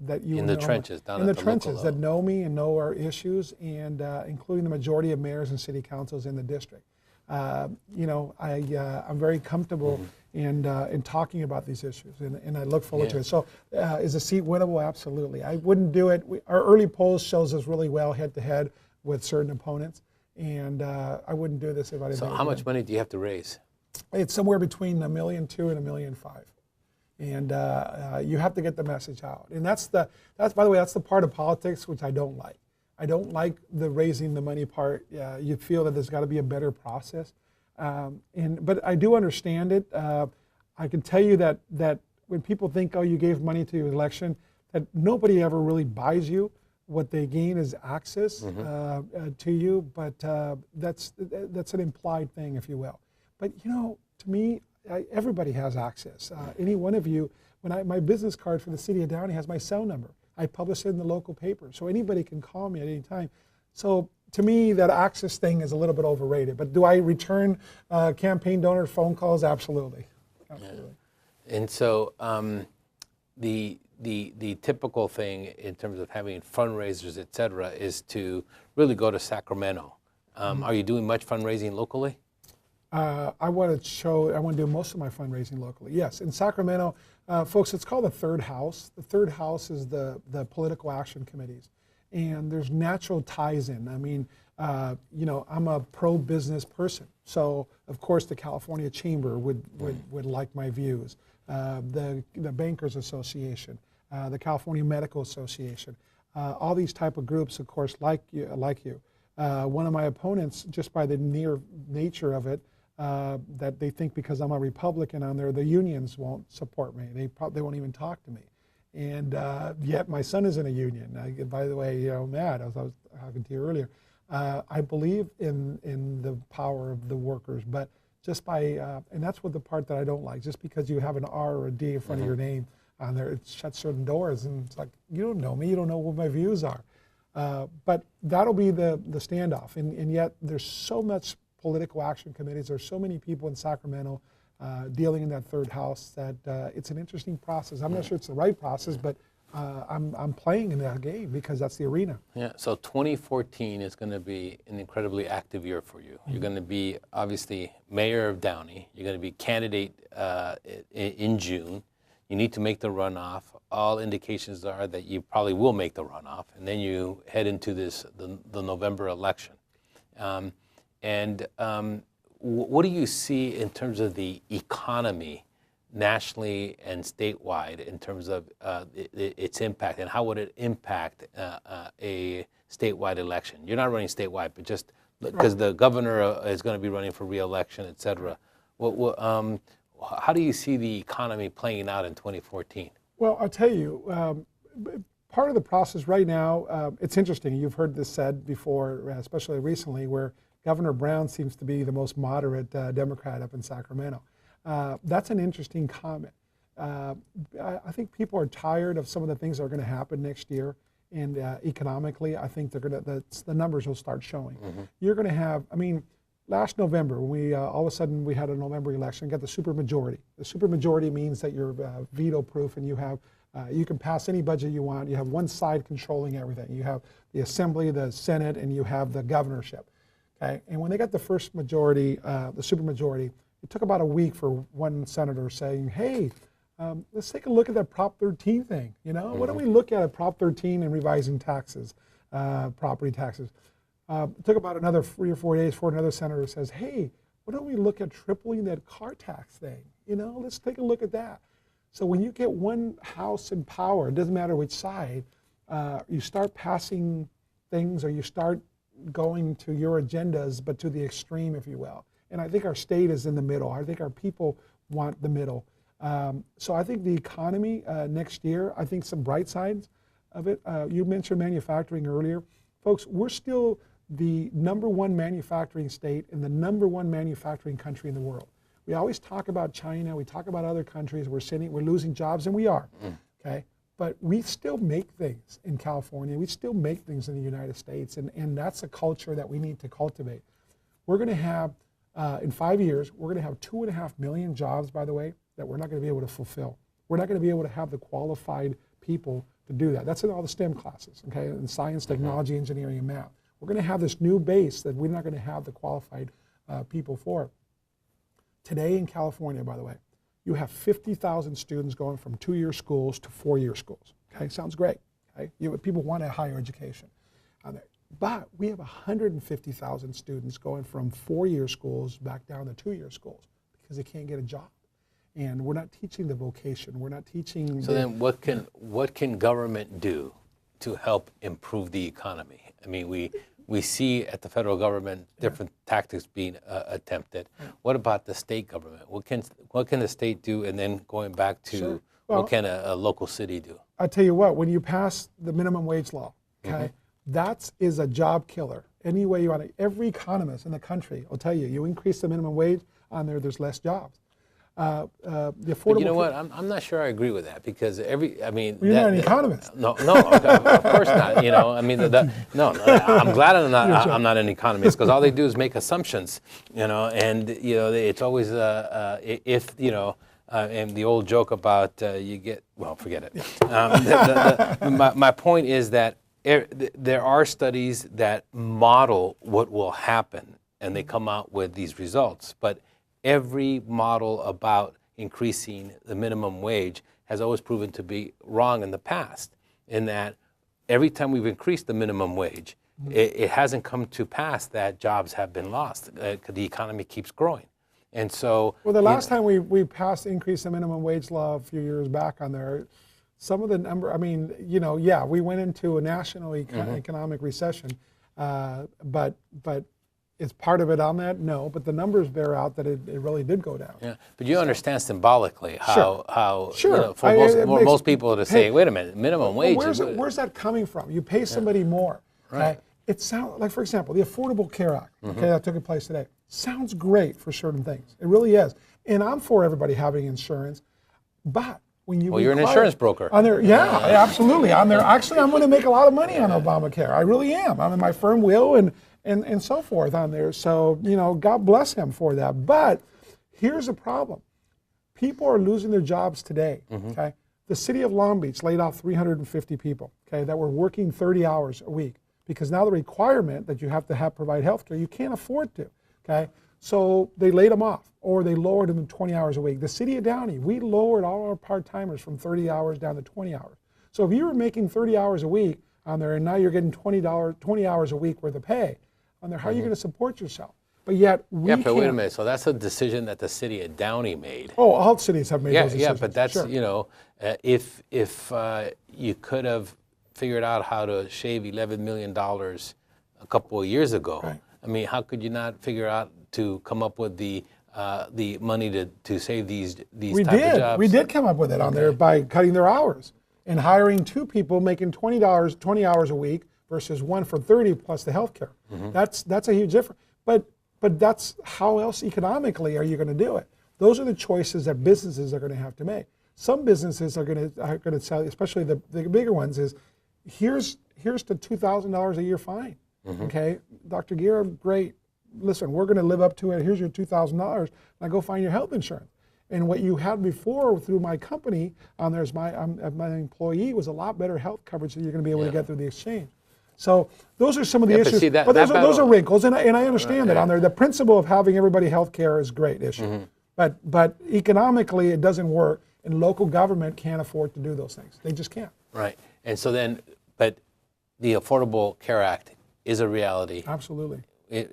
that you in the trenches, down in at the the trenches local that know me and know our issues, and including the majority of mayors and city councils in the district. I'm very comfortable in talking about these issues, and I look forward to it. So, is a seat winnable? Absolutely. I wouldn't do it. Our early polls shows us really well head to head with certain opponents. And I wouldn't do this if I didn't. So how much money do you have to raise? It's somewhere between $1.2 million and $1.5 million. And you have to get the message out. And that's by the way, that's the part of politics which I don't like. I don't like the raising the money part. You feel that there's got to be a better process. But I do understand it. I can tell you that when people think, oh, you gave money to your election, that nobody ever really buys you. What they gain is access to you, but that's an implied thing, if you will. But to me, everybody has access. Any one of you, my business card for the city of Downey has my cell number. I publish it in the local paper, so anybody can call me at any time. So to me, that access thing is a little bit overrated. But do I return campaign donor phone calls? Absolutely. Absolutely. Yeah. And so the typical thing in terms of having fundraisers, et cetera, is to really go to Sacramento. Are you doing much fundraising locally? I want to do most of my fundraising locally. Yes, in Sacramento, folks, it's called the Third House. The Third House is the political action committees, and there's natural ties in. I mean, I'm a pro-business person, so of course the California Chamber would like my views. The Bankers Association, the California Medical Association, all these type of groups, of course, like you. One of my opponents, just by the near nature of it, that they think because I'm a Republican on there, the unions won't support me. They won't even talk to me. And yet my son is in a union. By the way, Matt, I was talking to you earlier, I believe in the power of the workers, but just by, and that's what the part that I don't like, just because you have an R or a D in front of your name on there, it shuts certain doors, and it's like, you don't know me, you don't know what my views are. But that'll be the standoff, and yet there's so much political action committees, there's so many people in Sacramento dealing in that Third House that it's an interesting process. I'm not sure it's the right process, but I'm playing in that game because that's the arena. Yeah, so 2014 is going to be an incredibly active year for you. You're going to be, obviously, mayor of Downey. You're going to be candidate in June. You need to make the runoff. All indications are that you probably will make the runoff, and then you head into the November election. What do you see in terms of the economy nationally and statewide in terms of its impact, and how would it impact a statewide election? You're not running statewide, but just because the governor is going to be running for re-election, et cetera. How do you see the economy playing out in 2014? Well, I'll tell you, part of the process right now, it's interesting. You've heard this said before, especially recently, where Governor Brown seems to be the most moderate Democrat up in Sacramento. That's an interesting comment. I think people are tired of some of the things that are going to happen next year, and economically, I think the numbers will start showing. You're going to have, I mean, last November, when we all of a sudden we had a November election, got the supermajority. The supermajority means that you're veto-proof, and you have you can pass any budget you want. You have one side controlling everything. You have the Assembly, the Senate, and you have the governorship. Okay, and when they got the first majority, the supermajority, it took about a week for one senator saying, "Hey, let's take a look at that Prop 13 thing. You know, why don't we look at Prop 13 and revising taxes, property taxes?" It took about another 3 or 4 days before another senator says, "Hey, why don't we look at tripling that car tax thing? You know, let's take a look at that." So when you get one house in power, it doesn't matter which side, you start passing things, or you start going to your agendas, but to the extreme, if you will. And I think our state is in the middle. I think our people want the middle. So I think the economy next year, I think some bright sides of it. You mentioned manufacturing earlier. Folks, we're still the #1 manufacturing state and the #1 manufacturing country in the world. We always talk about China, we talk about other countries, we're losing jobs, and we are, okay? But we still make things in California, we still make things in the United States, and that's a culture that we need to cultivate. We're gonna have, in 5 years, we're gonna have 2.5 million jobs, by the way, that we're not gonna be able to fulfill. We're not gonna be able to have the qualified people to do that. That's in all the STEM classes, okay, in science, technology, engineering, and math. We're gonna have this new base that we're not gonna have the qualified people for. Today in California, by the way, you have 50,000 students going from 2-year schools to 4-year schools. Okay, sounds great. Okay, people want a higher education. But we have 150,000 students going from 4-year schools back down to 2-year schools because they can't get a job. And we're not teaching the vocation. We're not teaching. So then what can government do to help improve the economy? I mean, we see at the federal government different tactics being attempted. What about the state government? What can the state do? And then going back to what can a local city do? I tell you what, when you pass the minimum wage law, okay, that is a job killer. Any way you want it. Every economist in the country will tell you, you increase the minimum wage on there's less jobs. The affordable. But you know what? I'm not sure I agree with that, because you're not an economist. No, of course not. You know, I mean, no. I'm glad I'm not an economist, because all they do is make assumptions. You know, and you know, it's always if you know. And the old joke about forget it. My point is that there are studies that model what will happen, and they come out with these results. But every model about increasing the minimum wage has always proven to be wrong in the past, in that every time we've increased the minimum wage, it hasn't come to pass that jobs have been lost. The economy keeps growing. And so, well, the last time we passed increase the minimum wage law a few years back on there, some of the number, I mean, you know, yeah, we went into a national economic recession, but is part of it on that? No, but the numbers bear out that it really did go down. Yeah, but you understand symbolically how you know, for most people to say, wait a minute, minimum wage. Where's that coming from? You pay somebody more. Right. It sounds like, for example, the Affordable Care Act, that took place today. Sounds great for certain things. It really is. And I'm for everybody having insurance, but when you you're an insurance broker. On there, yeah, absolutely. On there, actually, I'm going to make a lot of money on Obamacare. I really am. I mean, my firm will, and so forth on there. So, you know, God bless him for that. But here's the problem. People are losing their jobs today, okay? The city of Long Beach laid off 350 people, okay, that were working 30 hours a week, because now the requirement that you have to provide health care, you can't afford to, Okay, so they laid them off, or they lowered them to 20 hours a week. The city of Downey, we lowered all our part-timers from 30 hours down to 20 hours. So if you were making 30 hours a week on there, and now you're getting $20, 20 hours a week worth of pay on there, how are you going to support yourself? But yet we Yeah, but wait a minute. So that's a decision that the city of Downey made. Oh, all cities have made those decisions. Yeah, but that's, sure. you know, if you could have figured out how to shave $11 million a couple of years ago, right. I mean, how could you not figure out to come up with the money to save these type of jobs? We did come up with it on there by cutting their hours and hiring 2 people making $20 20 hours a week versus 1 for 30 plus the health care. That's a huge difference. But that's how else economically are you going to do it? Those are the choices that businesses are going to have to make. Some businesses are going to sell, especially the bigger ones, is here's the $2,000 a year fine. Okay, Dr. Guerra, great. Listen, we're going to live up to it. Here's your $2,000. Now go find your health insurance. And what you had before through my company, there's my employee was a lot better health coverage that you're going to be able to get through the exchange. So those are some of the issues. But those are wrinkles, and I understand that on there. The principle of having everybody health care is a great issue. But economically, it doesn't work, and local government can't afford to do those things. They just can't. Right. And so then, but the Affordable Care Act is a reality. Absolutely.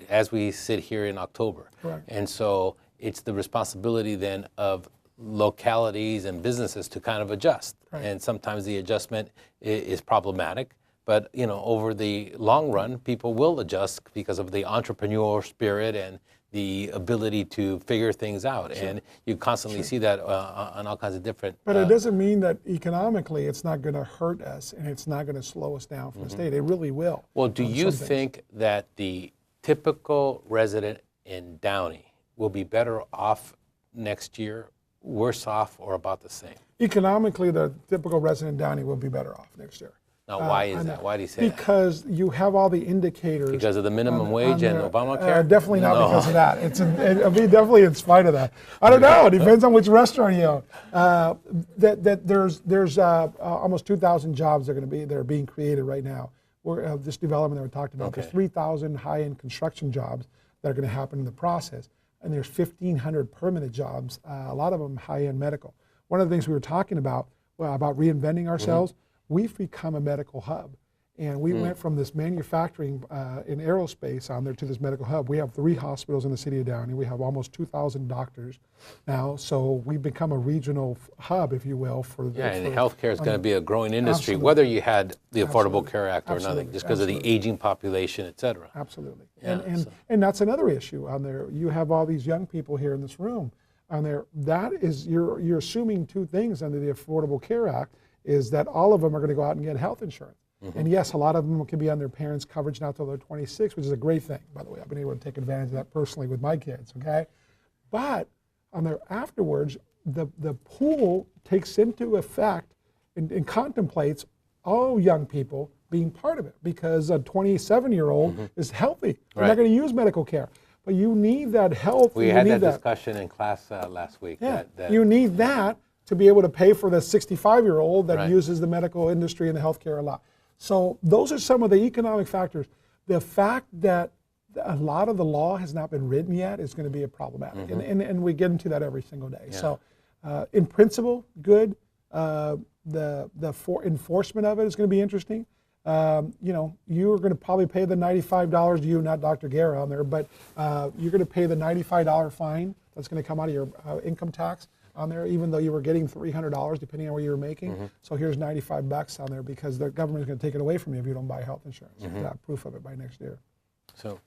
As we sit here in October. Correct. And so it's the responsibility then of localities and businesses to kind of adjust. Right. And sometimes the adjustment is problematic. But you know, over the long run, people will adjust because of the entrepreneurial spirit and the ability to figure things out. Sure. And you constantly see that on all kinds of different. But it doesn't mean that economically it's not going to hurt us and it's not going to slow us down from the state. It really will. Well, do you think that the typical resident in Downey will be better off next year, worse off, or about the same? Economically, the typical resident in Downey will be better off next year. Now, why is that? Why do you say that? Because you have all the indicators. Because of the minimum wage and Obamacare? Definitely not because of that. It'll be definitely in spite of that. I don't know. It depends on which restaurant you own. There's almost 2,000 jobs that are being created right now. This development that we talked about. There's 3,000 high-end construction jobs that are going to happen in the process, and there's 1,500 permanent jobs. A lot of them high-end medical. One of the things we were talking about reinventing ourselves. We've become a medical hub, and we went from this manufacturing in aerospace on there to this medical hub. We have 3 hospitals in the city of Downey. We have almost 2,000 doctors now, so we've become a regional hub, if you will. And healthcare is going to be a growing industry, whether you had the Affordable Care Act or nothing, just because of the aging population, et cetera. Absolutely. And that's another issue on there. You have all these young people here in this room on there. That is, you're assuming 2 things under the Affordable Care Act, is that all of them are going to go out and get health insurance. And yes, a lot of them can be on their parents' coverage now until they're 26, which is a great thing, by the way. I've been able to take advantage of that personally with my kids, okay? But on there afterwards, the pool takes into effect and contemplates all young people being part of it, because a 27-year-old is healthy. They're not going to use medical care. But you need that health. We had that discussion in class last week. Yeah, you need that to be able to pay for the 65-year-old that uses the medical industry and the healthcare a lot. So those are some of the economic factors. The fact that a lot of the law has not been written yet is going to be a problematic, and we get into that every single day. Yeah. So in principle, good. The enforcement of it is going to be interesting. You're going to probably pay the $95, you, not Dr. Guerra on there, but you're going to pay the $95 fine that's going to come out of your income tax on there, even though you were getting $300 depending on what you were making. So here's $95 on there, because the government is going to take it away from you if you don't buy health insurance. You have proof of it by next year. So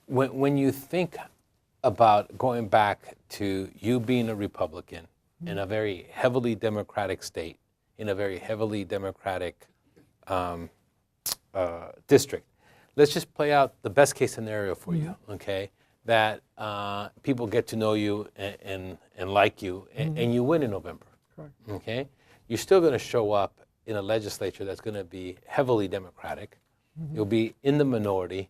when you think about going back to you being a Republican in a very heavily Democratic state, in a very heavily Democratic district, let's just play out the best case scenario for you, okay? That people get to know you and like you, and you win in November. Correct. Okay, you're still going to show up in a legislature that's going to be heavily Democratic. You'll be in the minority.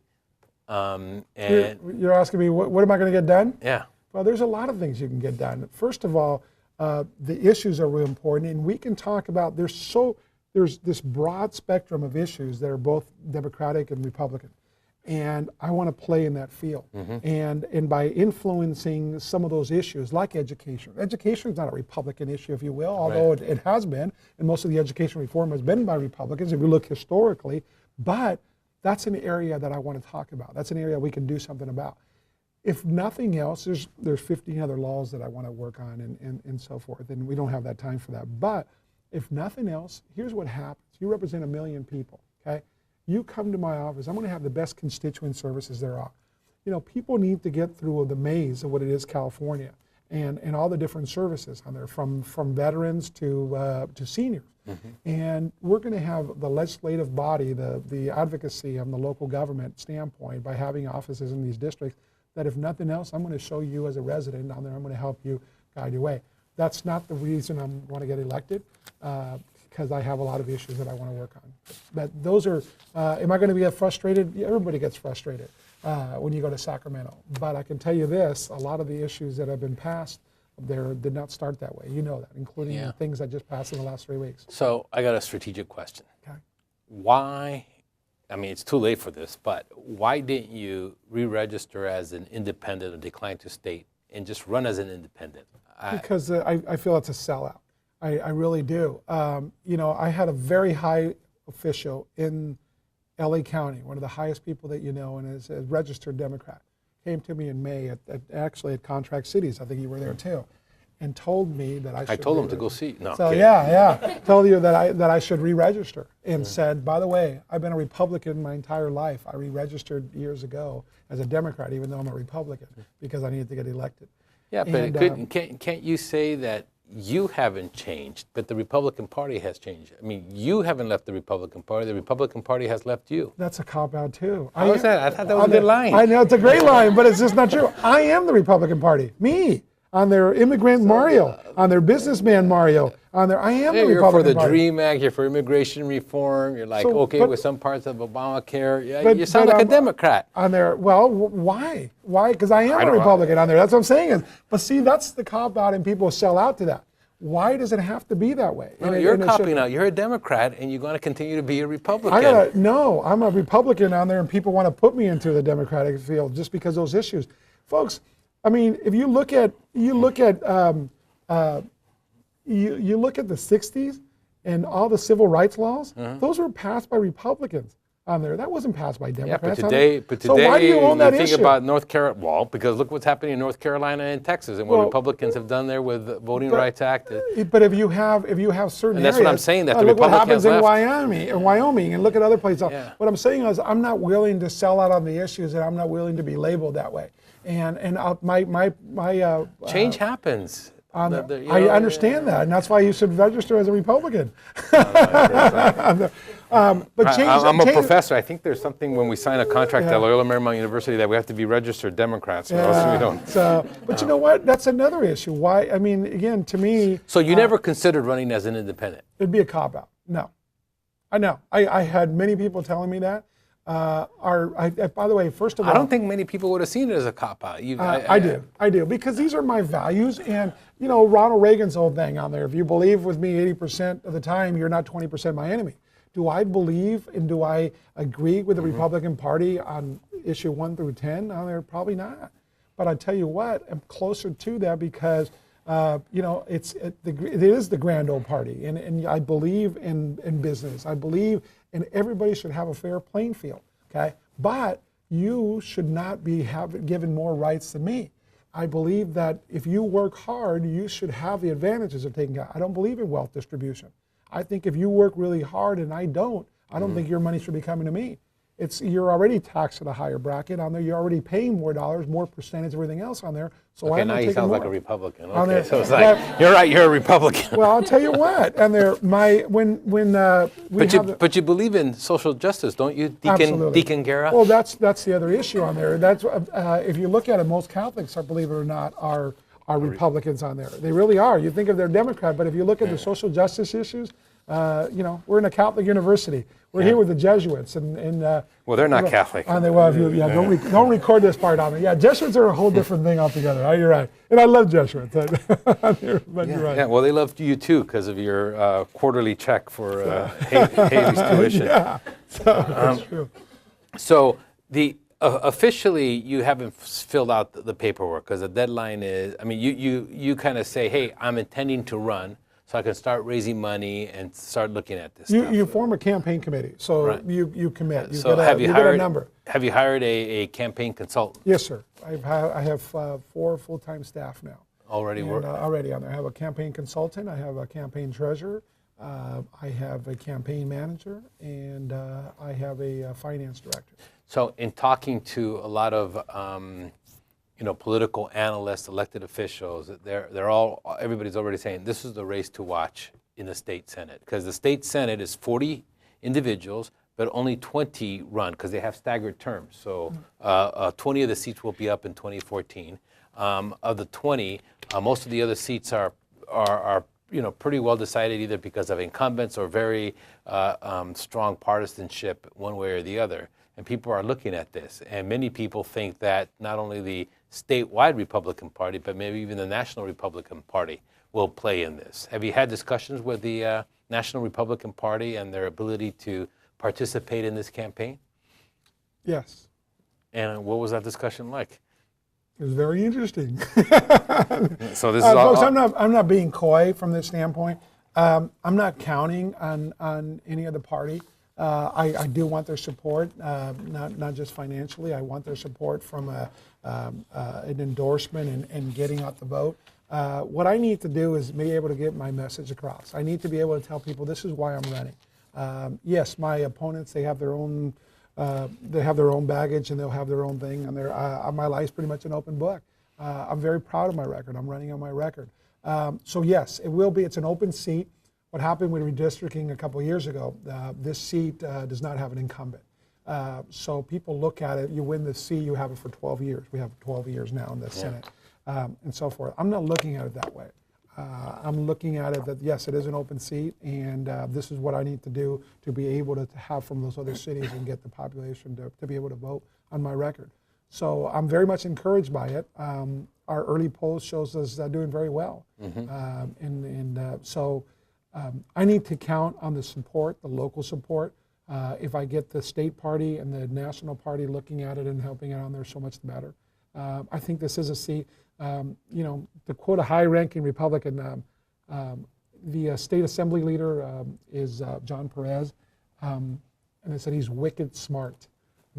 And you're asking me what am I going to get done? Yeah. Well, there's a lot of things you can get done. First of all, the issues are really important, and we can talk about. There's this broad spectrum of issues that are both Democratic and Republican. And I want to play in that field. And by influencing some of those issues, like education. Education is not a Republican issue, if you will, although it has been, and most of the education reform has been by Republicans, if you look historically. But that's an area that I want to talk about. That's an area we can do something about. If nothing else, there's 15 other laws that I want to work on and so forth, and we don't have that time for that. But if nothing else, here's what happens. You represent 1 million people, okay? You come to my office, I'm going to have the best constituent services there are. You know, people need to get through the maze of what it is California and all the different services on there, from veterans to seniors. And we're going to have the legislative body, the advocacy on the local government standpoint by having offices in these districts that, if nothing else, I'm going to show you as a resident down there, I'm going to help you guide your way. That's not the reason I want to get elected. Because I have a lot of issues that I want to work on. But those are, am I going to get frustrated? Yeah, everybody gets frustrated when you go to Sacramento. But I can tell you this, a lot of the issues that have been passed there did not start that way. You know that, including the things that just passed in the last 3 weeks. So I got a strategic question. Okay. Why, I mean, it's too late for this, but why didn't you re-register as an independent or decline to state and just run as an independent? Because I feel it's a sellout. I really do. You know, I had a very high official in LA County, one of the highest people that you know, and is a registered Democrat, came to me in May actually at Contract Cities, I think you were there too, and told me that I should. I told him to go see. No. So told you that I should re-register, and said, by the way, I've been a Republican my entire life. I re-registered years ago as a Democrat, even though I'm a Republican, because I needed to get elected. Yeah, but can't you say that you haven't changed, but the Republican Party has changed? I mean, you haven't left the Republican Party. The Republican Party has left you. That's a cop-out, too. How is that? I thought that was a good line. I know, it's a great line, but it's just not true. I am the Republican Party. Me. On their immigrant Mario. On their businessman Mario. On their, I am the Republican Party. You're for the DREAM Act. You're for immigration reform. You're like, with some parts of Obamacare. Yeah, you sound like a Democrat. On there, well, why? Why? Because I am a Republican on there. That's what I'm saying. But see, that's the cop-out, and people sell out to that. Why does it have to be that way? No, you're copying out. You're a Democrat, and you're going to continue to be a Republican. No, I'm a Republican on there, and people want to put me into the Democratic field just because of those issues. Folks, I mean, if you look at the 60s and all the civil rights laws, those were passed by Republicans on there. That wasn't passed by Democrats. Yeah, but today so why do you own that issue? Think about North Carolina, well, because look what's happening in North Carolina and Texas, and what Republicans have done there with the Voting Rights Act. But if you have certain and that's areas, what I'm saying. That the look what Republicans happens left. in Wyoming, and look at other places. Yeah. What I'm saying is, I'm not willing to sell out on the issues, and I'm not willing to be labeled that way. And my change happens. I understand that, and that's why you should register as a Republican. But I'm a professor. I think there's something when we sign a contract at Loyola Marymount University that we have to be registered Democrats, or else we don't. But you know what? That's another issue. Why? I mean, again, to me. So you never considered running as an independent? It'd be a cop-out. No. I know. I had many people telling me that. By the way, first of all, I don't think many people would have seen it as a cop-out. I do, because these are my values, and you know, Ronald Reagan's whole thing on there. If you believe with me 80% of the time, you're not 20% my enemy. Do I believe and do I agree with the Republican Party on issue 1 through 10 on there? Probably not. But I tell you what, I'm closer to that because you know, it is the grand old party, and I believe in business. I believe in everybody should have a fair playing field. Okay, but you should not be given more rights than me. I believe that if you work hard, you should have the advantages of taking out. I don't believe in wealth distribution. I think if you work really hard and I don't think your money should be coming to me. You're already taxed at a higher bracket on there. You're already paying more dollars, more percentage, everything else on there. So okay, now you sound like a Republican. Okay, there, so it's like you're right. You're a Republican. Well, I'll tell you what. And there, but you believe in social justice, don't you, Deacon Guerra? Well, that's the other issue on there. That's if you look at it, most Catholics, believe it or not, are Republicans on there. They really are. You think of they're Democrat, but if you look at the social justice issues, you know, we're in a Catholic university. We're here with the Jesuits, and well, they're not Catholic. Don't record this part on me. Yeah, Jesuits are a whole different thing altogether. You're right, and I love Jesuits. But you're right. Yeah, well, they loved you too because of your quarterly check for Haley's tuition. Yeah, so that's true. So Officially, you haven't filled out the paperwork because the deadline is, I mean, you kind of say, hey, I'm intending to run, so I can start raising money and start looking at this stuff. You form a campaign committee, so Right. you commit. So You get a number. Have you hired a campaign consultant? Yes, sir. I have 4 full-time staff now. Already And, work? already on there. I have a campaign consultant, I have a campaign treasurer, I have a campaign manager, and I have a finance director. So in talking to a lot of political analysts, elected officials, everybody's already saying this is the race to watch in the state senate, because the state senate is 40 individuals, but only 20 run because they have staggered terms. So 20 of the seats will be up in 2014. Of the 20, most of the other seats are pretty well decided either because of incumbents or very strong partisanship one way or the other. And people are looking at this. And many people think that not only the statewide Republican Party, but maybe even the National Republican Party will play in this. Have you had discussions with the National Republican Party and their ability to participate in this campaign? Yes. And what was that discussion like? It was very interesting. So this is all, folks, I'm not being coy from this standpoint. I'm not counting on any other party. I do want their support, not just financially. I want their support from an endorsement and getting out the vote. What I need to do is be able to get my message across. I need to be able to tell people this is why I'm running. Yes, my opponents, they have their own baggage and they'll have their own thing. And my life's pretty much an open book. I'm very proud of my record. I'm running on my record. So yes, it's an open seat. What happened with redistricting a couple of years ago, this seat does not have an incumbent. So people look at it, you win the seat, you have it for 12 years. We have 12 years now in the Senate and so forth. I'm not looking at it that way. I'm looking at it that, yes, it is an open seat, and this is what I need to do to be able to have from those other cities and get the population to be able to vote on my record. So I'm very much encouraged by it. Our early polls shows us doing very well. So I need to count on the support, the local support. If I get the state party and the national party looking at it and helping it on there, so much the better. I think this is a seat, to quote a high-ranking Republican, the state assembly leader is John Perez, and they said he's wicked smart.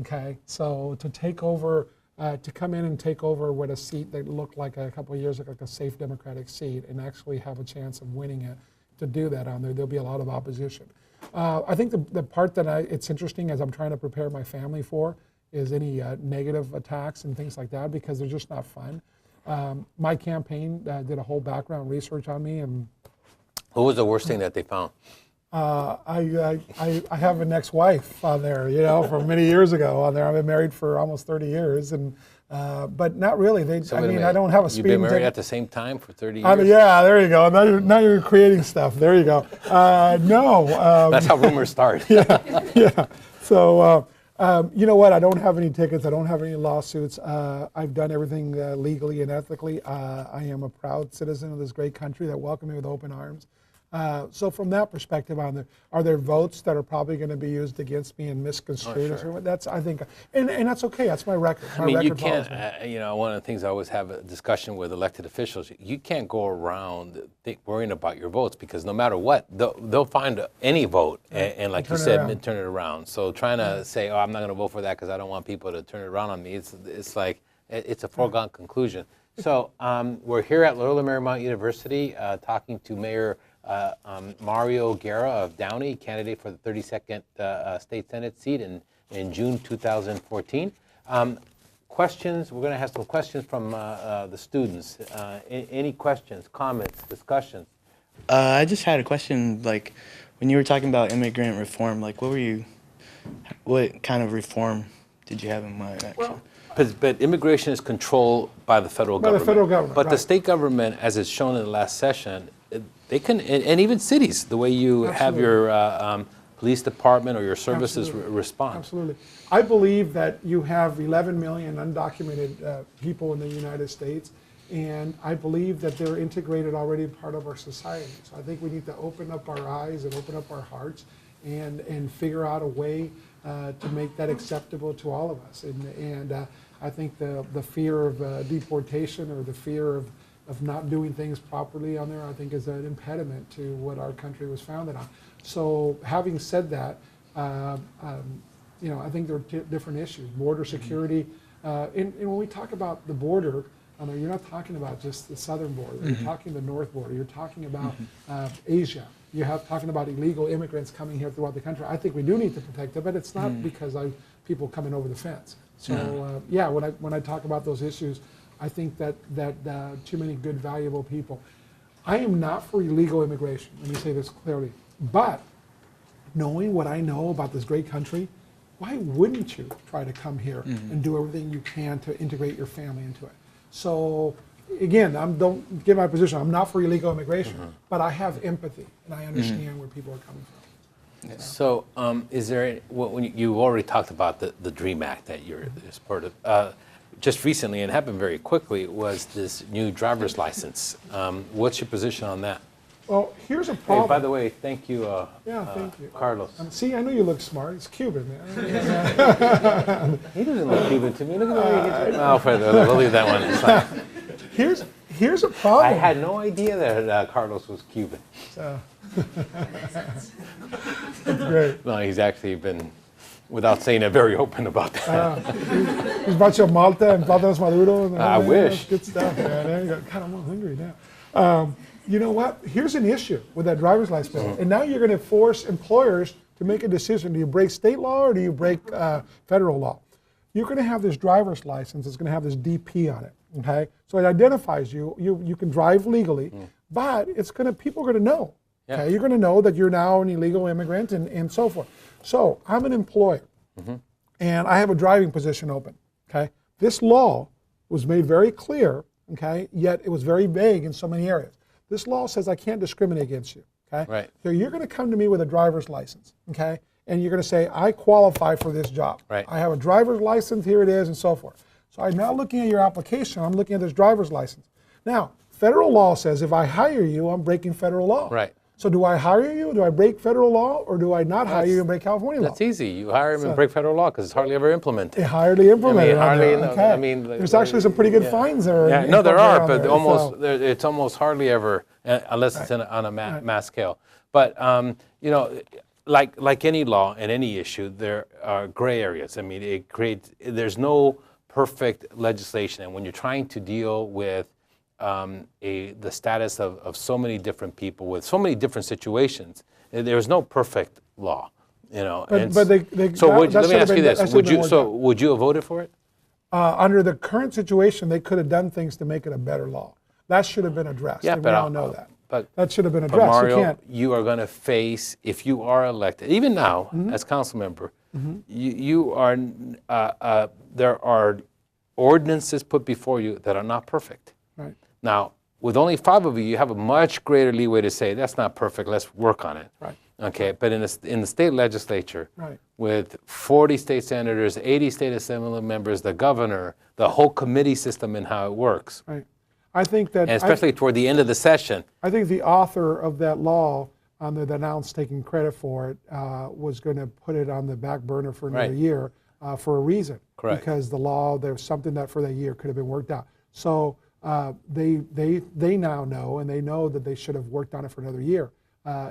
Okay, so to take over, to come in and take over with a seat that looked like a couple of years ago like a safe Democratic seat and actually have a chance of winning it, to do that on there, there'll be a lot of opposition. I think the part that it's interesting as I'm trying to prepare my family for is any negative attacks and things like that, because they're just not fun. My campaign did a whole background research on me, and what was the worst thing that they found? I have an ex-wife on there, from many years ago on there. I've been married for almost 30 years, and but not really. I don't have a speeding ticket. You've been married at the same time for 30 years? Yeah, there you go. Now you're creating stuff. There you go. No. That's how rumors start. Yeah. So, you know what? I don't have any tickets. I don't have any lawsuits. I've done everything legally and ethically. I am a proud citizen of this great country that welcomed me with open arms. So from that perspective, are there votes that are probably going to be used against me and misconstrued? Sure. That's, I think, and that's okay. That's my record. You can't. One of the things I always have a discussion with elected officials. You can't go around worrying about your votes, because no matter what, they'll find any vote and like you said, turn it around. So trying to say, oh, I'm not going to vote for that because I don't want people to turn it around on me. It's like it's a foregone conclusion. So we're here at Loyola Marymount University talking to Mayor Mario Guerra of Downey, candidate for the 32nd State Senate seat in June 2014. Questions, we're going to have some questions from the students. Any questions, comments, discussions? I just had a question, like when you were talking about immigrant reform, like what kind of reform did you have in mind actually? But immigration is controlled by the federal government. By the federal government, but the state government, as it's shown in the last session, they can, and even cities, the way you have your police department or your services respond. Absolutely. I believe that you have 11 million undocumented people in the United States, and I believe that they're integrated already part of our society. So I think we need to open up our eyes and open up our hearts and figure out a way to make that acceptable to all of us. And I think the fear of deportation or the fear of not doing things properly on there, I think is an impediment to what our country was founded on. So having said that, I think there are different issues. Border security, and when we talk about the border, you're not talking about just the southern border. You're talking the north border. You're talking about Asia. You're talking about illegal immigrants coming here throughout the country. I think we do need to protect them, but it's not because people coming over the fence. So when I talk about those issues, I think that too many good, valuable people. I am not for illegal immigration. Let me say this clearly. But knowing what I know about this great country, why wouldn't you try to come here and do everything you can to integrate your family into it? So again, don't get my position. I'm not for illegal immigration, but I have empathy and I understand where people are coming from. So, is there? When you already talked about the DREAM Act that you're part of. Just recently, and it happened very quickly, was this new driver's license. What's your position on that? Well, here's a problem. Hey, by the way, thank you, thank you. Carlos. See, I know you look smart. It's Cuban, man. He doesn't look Cuban to me. Look at the way he's... No, we'll leave that one. It's fine. Here's a problem. I had no idea that Carlos was Cuban. That's great. No, he's actually been, without saying it, very open about that. He's brought you a Malta and Plátanos Maduro. And I wish. Good stuff, man. God, I'm hungry now. You know what? Here's an issue with that driver's license bill. And now you're going to force employers to make a decision. Do you break state law or do you break federal law? You're going to have this driver's license. It's going to have this DP on it. Okay, so it identifies you. You can drive legally, but people are going to know. Yeah. Okay, you're going to know that you're now an illegal immigrant and so forth. So I'm an employer, and I have a driving position open. Okay, this law was made very clear. Okay, yet it was very vague in so many areas. This law says I can't discriminate against you. Okay, right. So you're going to come to me with a driver's license. Okay, and you're going to say I qualify for this job. Right. I have a driver's license. Here it is, and so forth. So I'm not looking at your application. I'm looking at this driver's license. Now, federal law says if I hire you, I'm breaking federal law. Right. So do I hire you? Do I break federal law, or do I not hire you and break California law? That's easy. You hire him and break federal law because it's hardly ever implemented. It hardly implemented. There's actually some pretty good fines there. Yeah, no, there are, but it's almost hardly ever, unless it's on a mass scale. But like any law and any issue, there are gray areas. I mean, there's no perfect legislation, and when you're trying to deal with the status of so many different people with so many different situations, there's no perfect law, But let me ask you this: would you have voted for it? Under the current situation, they could have done things to make it a better law. That should have been addressed. Yeah, and but we all know that. But that should have been addressed. Mario, you are going to face, if you are elected, even now as council member, you are. There are ordinances put before you that are not perfect. Right. Now, with only 5 of you, you have a much greater leeway to say that's not perfect. Let's work on it. Right. Okay. But in the state legislature, right, with 40 state senators, 80 state assembly members, the governor, the whole committee system and how it works. Right. I think that, and especially toward the end of the session. I think the author of that law, that announced taking credit for it, was going to put it on the back burner for another year for a reason. Correct. Because the law, there was something that for that year could have been worked out. So they now know, and they know that they should have worked on it for another year.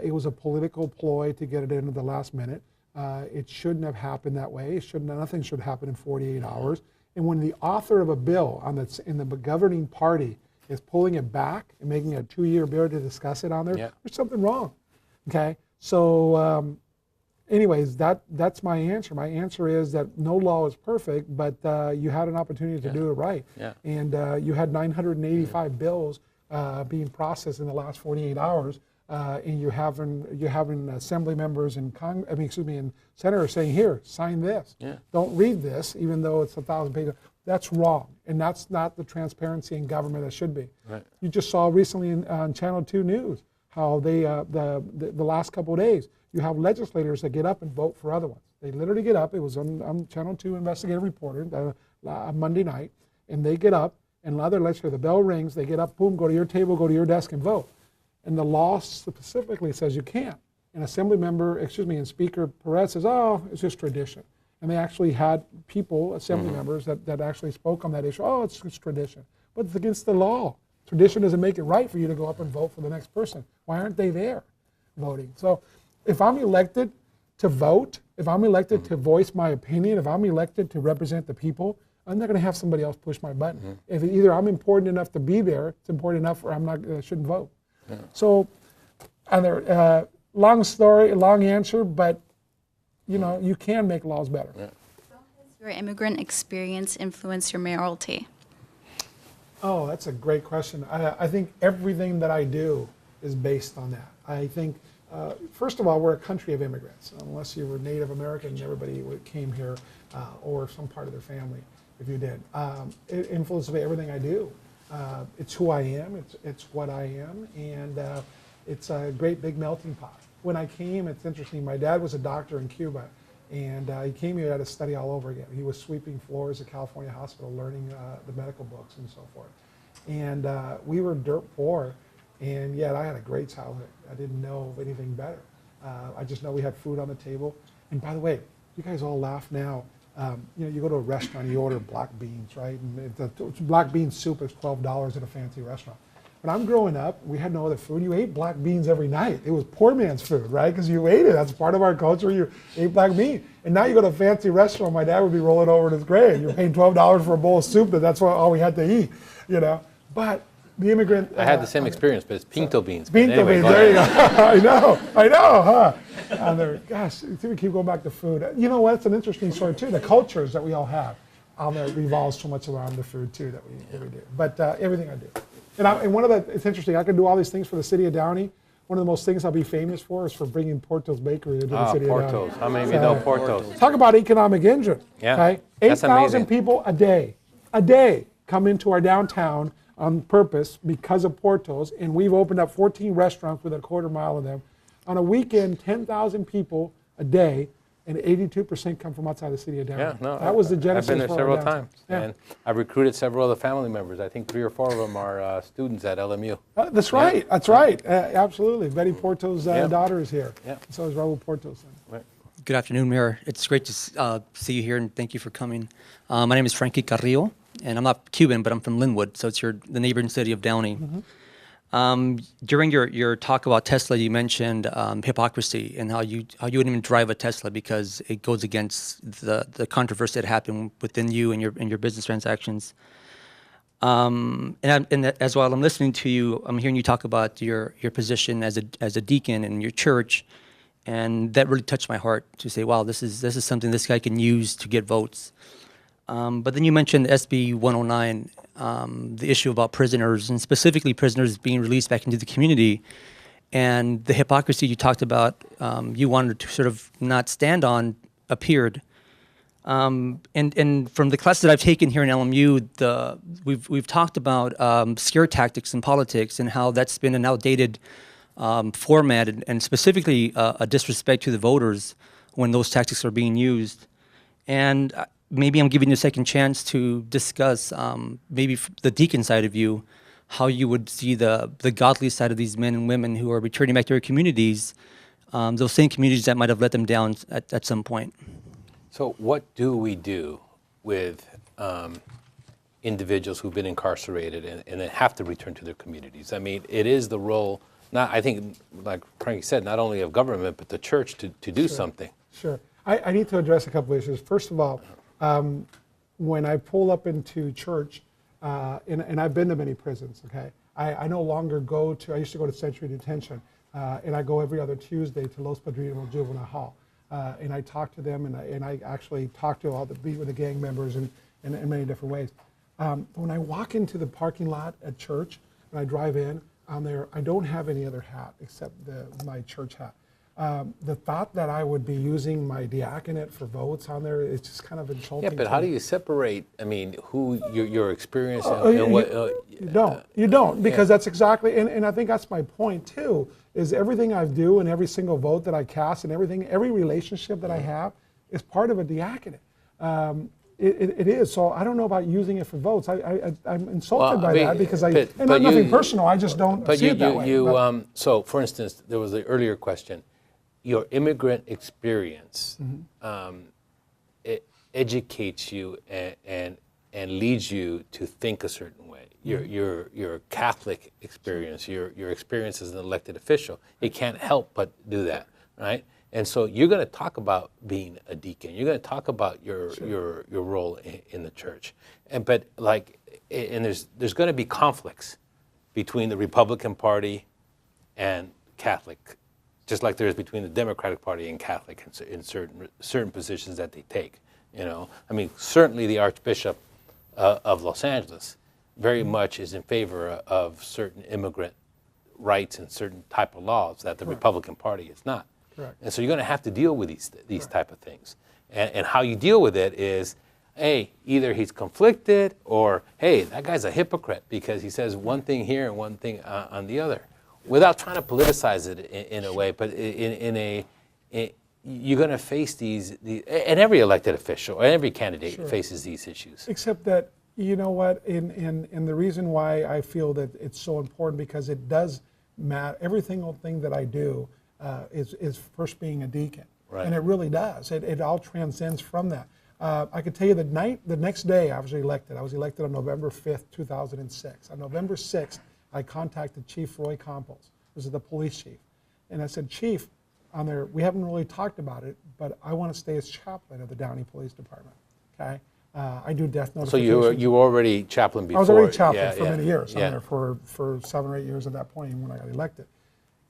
It was a political ploy to get it in at the last minute. It shouldn't have happened that way. Nothing should happen in 48 hours. And when the author of a bill in the governing party is pulling it back and making a 2-year bill to discuss it on there, there's something wrong. Okay, so anyways, that's my answer. My answer is that no law is perfect, but you had an opportunity to do it right. Yeah. And you had 985 bills being processed in the last 48 hours, and you're having assembly members and and senators saying, "Here, sign this. Don't read this, even though it's 1,000 pages." That's wrong, and that's not the transparency in government that should be. Right. You just saw recently on Channel 2 News how they the last couple of days you have legislators that get up and vote for other ones. They literally get up. It was on Channel 2 investigative reporter Monday night, and they get up and other legislators, the bell rings, they get up, boom, go to your table, go to your desk and vote. And the law specifically says you can't. and and Speaker Perez says, oh, it's just tradition. And they actually had people, assembly members, that actually spoke on that issue. Oh, it's tradition. But it's against the law. Tradition doesn't make it right for you to go up and vote for the next person. Why aren't they there voting? So if I'm elected to vote, if I'm elected to voice my opinion, if I'm elected to represent the people, I'm not going to have somebody else push my button. If either I'm important enough to be there, it's important enough, or I shouldn't vote. So, long story, long answer, but you can make laws better. How has your immigrant experience influenced your mayoralty? Oh, that's a great question. I think everything that I do is based on that. I think, first of all, we're a country of immigrants. Unless you were Native American, everybody came here, or some part of their family, if you did. It influences everything I do. It's who I am, it's what I am, and it's a great big melting pot. When I came, it's interesting, my dad was a doctor in Cuba, and he came here to study all over again. He was sweeping floors at California Hospital, learning the medical books and so forth. And we were dirt poor, and yet I had a great childhood. I didn't know anything better. I just know we had food on the table. And by the way, you guys all laugh now. You go to a restaurant, you order black beans, right? And the black bean soup is $12 at a fancy restaurant. When I'm growing up, we had no other food. You ate black beans every night. It was poor man's food, right? Because you ate it. That's part of our culture. You ate black beans. And now you go to a fancy restaurant, my dad would be rolling over in his grave. You're paying $12 for a bowl of soup, that's all we had to eat, But the immigrant... I had the same experience, but it's pinto beans. Pinto beans, there you go. I know, huh? Gosh, we keep going back to food. You know what? It's an interesting story, too. The cultures that we all have revolves so much around the food, too, that we do. But everything I do. It's interesting, I can do all these things for the city of Downey. One of the most things I'll be famous for is for bringing Porto's Bakery into the city of Downey. Porto's. How many of you know Porto's? Talk about economic engine. Yeah, okay? that's 8,000 amazing. people a day come into our downtown on purpose because of Porto's, and we've opened up 14 restaurants with a quarter mile of them. On a weekend, 10,000 people a day, and 82% come from outside the city of Downey. Yeah, no, that was the genesis. I've been there several times, yeah. and I've recruited several other family members. I think 3 or 4 of them are students at LMU. That's right. That's right. Absolutely. Betty Porto's daughter is here. Yeah. So is Raul Porto's son. Right. Good afternoon, Mayor. It's great to see you here, and thank you for coming. My name is Frankie Carrillo, and I'm not Cuban, but I'm from Linwood, so it's the neighboring city of Downey. During your talk about Tesla, you mentioned hypocrisy and how you wouldn't even drive a Tesla because it goes against the controversy that happened within you and your business transactions. And as while I'm listening to you, I'm hearing you talk about your position as a deacon in your church, and that really touched my heart to say, wow, this is something this guy can use to get votes. But then you mentioned SB 109, the issue about prisoners, and specifically prisoners being released back into the community, and the hypocrisy you talked about, you wanted to sort of not stand on, appeared. And from the classes that I've taken here in LMU, we've talked about scare tactics in politics and how that's been an outdated format, and specifically a disrespect to the voters when those tactics are being used. And maybe I'm giving you a second chance to discuss maybe the deacon side of you, how you would see the godly side of these men and women who are returning back to their communities, those same communities that might have let them down at some point. So what do we do with individuals who've been incarcerated and then have to return to their communities? I mean, it is the role, I think, like Frankie said, not only of government, but the church to do something. Sure. I need to address a couple of issues. First of all, when I pull up into church, and I've been to many prisons, okay, I no longer I used to go to Century Detention, and I go every other Tuesday to Los Padrinos Juvenile Hall. And I talk to them, and I actually talk to be with the gang members in many different ways. When I walk into the parking lot at church, and I drive in, I don't have any other hat except my church hat. The thought that I would be using my diaconate for votes on there, it's just kind of insulting. Yeah, but how do you separate, I mean, who your experience and what... You don't, because that's exactly, and I think that's my point too, is everything I do and every single vote that I cast and every relationship that I have is part of a diaconate. It is, so I don't know about using it for votes. I'm insulted by that because nothing personal, I just don't see it that way. So for instance, there was the earlier question. your immigrant experience it educates you and leads you to think a certain way. Your Catholic experience, your experience as an elected official, it can't help but do that, right? And so you're going to talk about being a deacon. You're going to talk about your role in the church, and there's going to be conflicts between the Republican Party and Catholic, just like there is between the Democratic Party and Catholic in certain positions that they take. You know, I mean, certainly the Archbishop of Los Angeles very much is in favor of certain immigrant rights and certain type of laws that the Republican Party is not. Correct. And so you're going to have to deal with these type of things. And how you deal with it is, hey, either he's conflicted or, hey, that guy's a hypocrite because he says one thing here and one thing on the other, without trying to politicize it in a way, but you're going to face these, and every elected official, and every candidate faces these issues. Except that, you know what, and the reason why I feel that it's so important, because it does matter. Every single thing that I do is first being a deacon. Right. And it really does. It all transcends from that. I could tell you the next day I was elected. I was elected on November 5th, 2006. On November 6th, I contacted Chief Roy Campos. This is the police chief. And I said, Chief, we haven't really talked about it, but I want to stay as chaplain of the Downey Police Department. Okay? I do death notifications. So you were already chaplain before? I was already chaplain for many years. Yeah. I'm there for 7 or 8 years at that point when I got elected.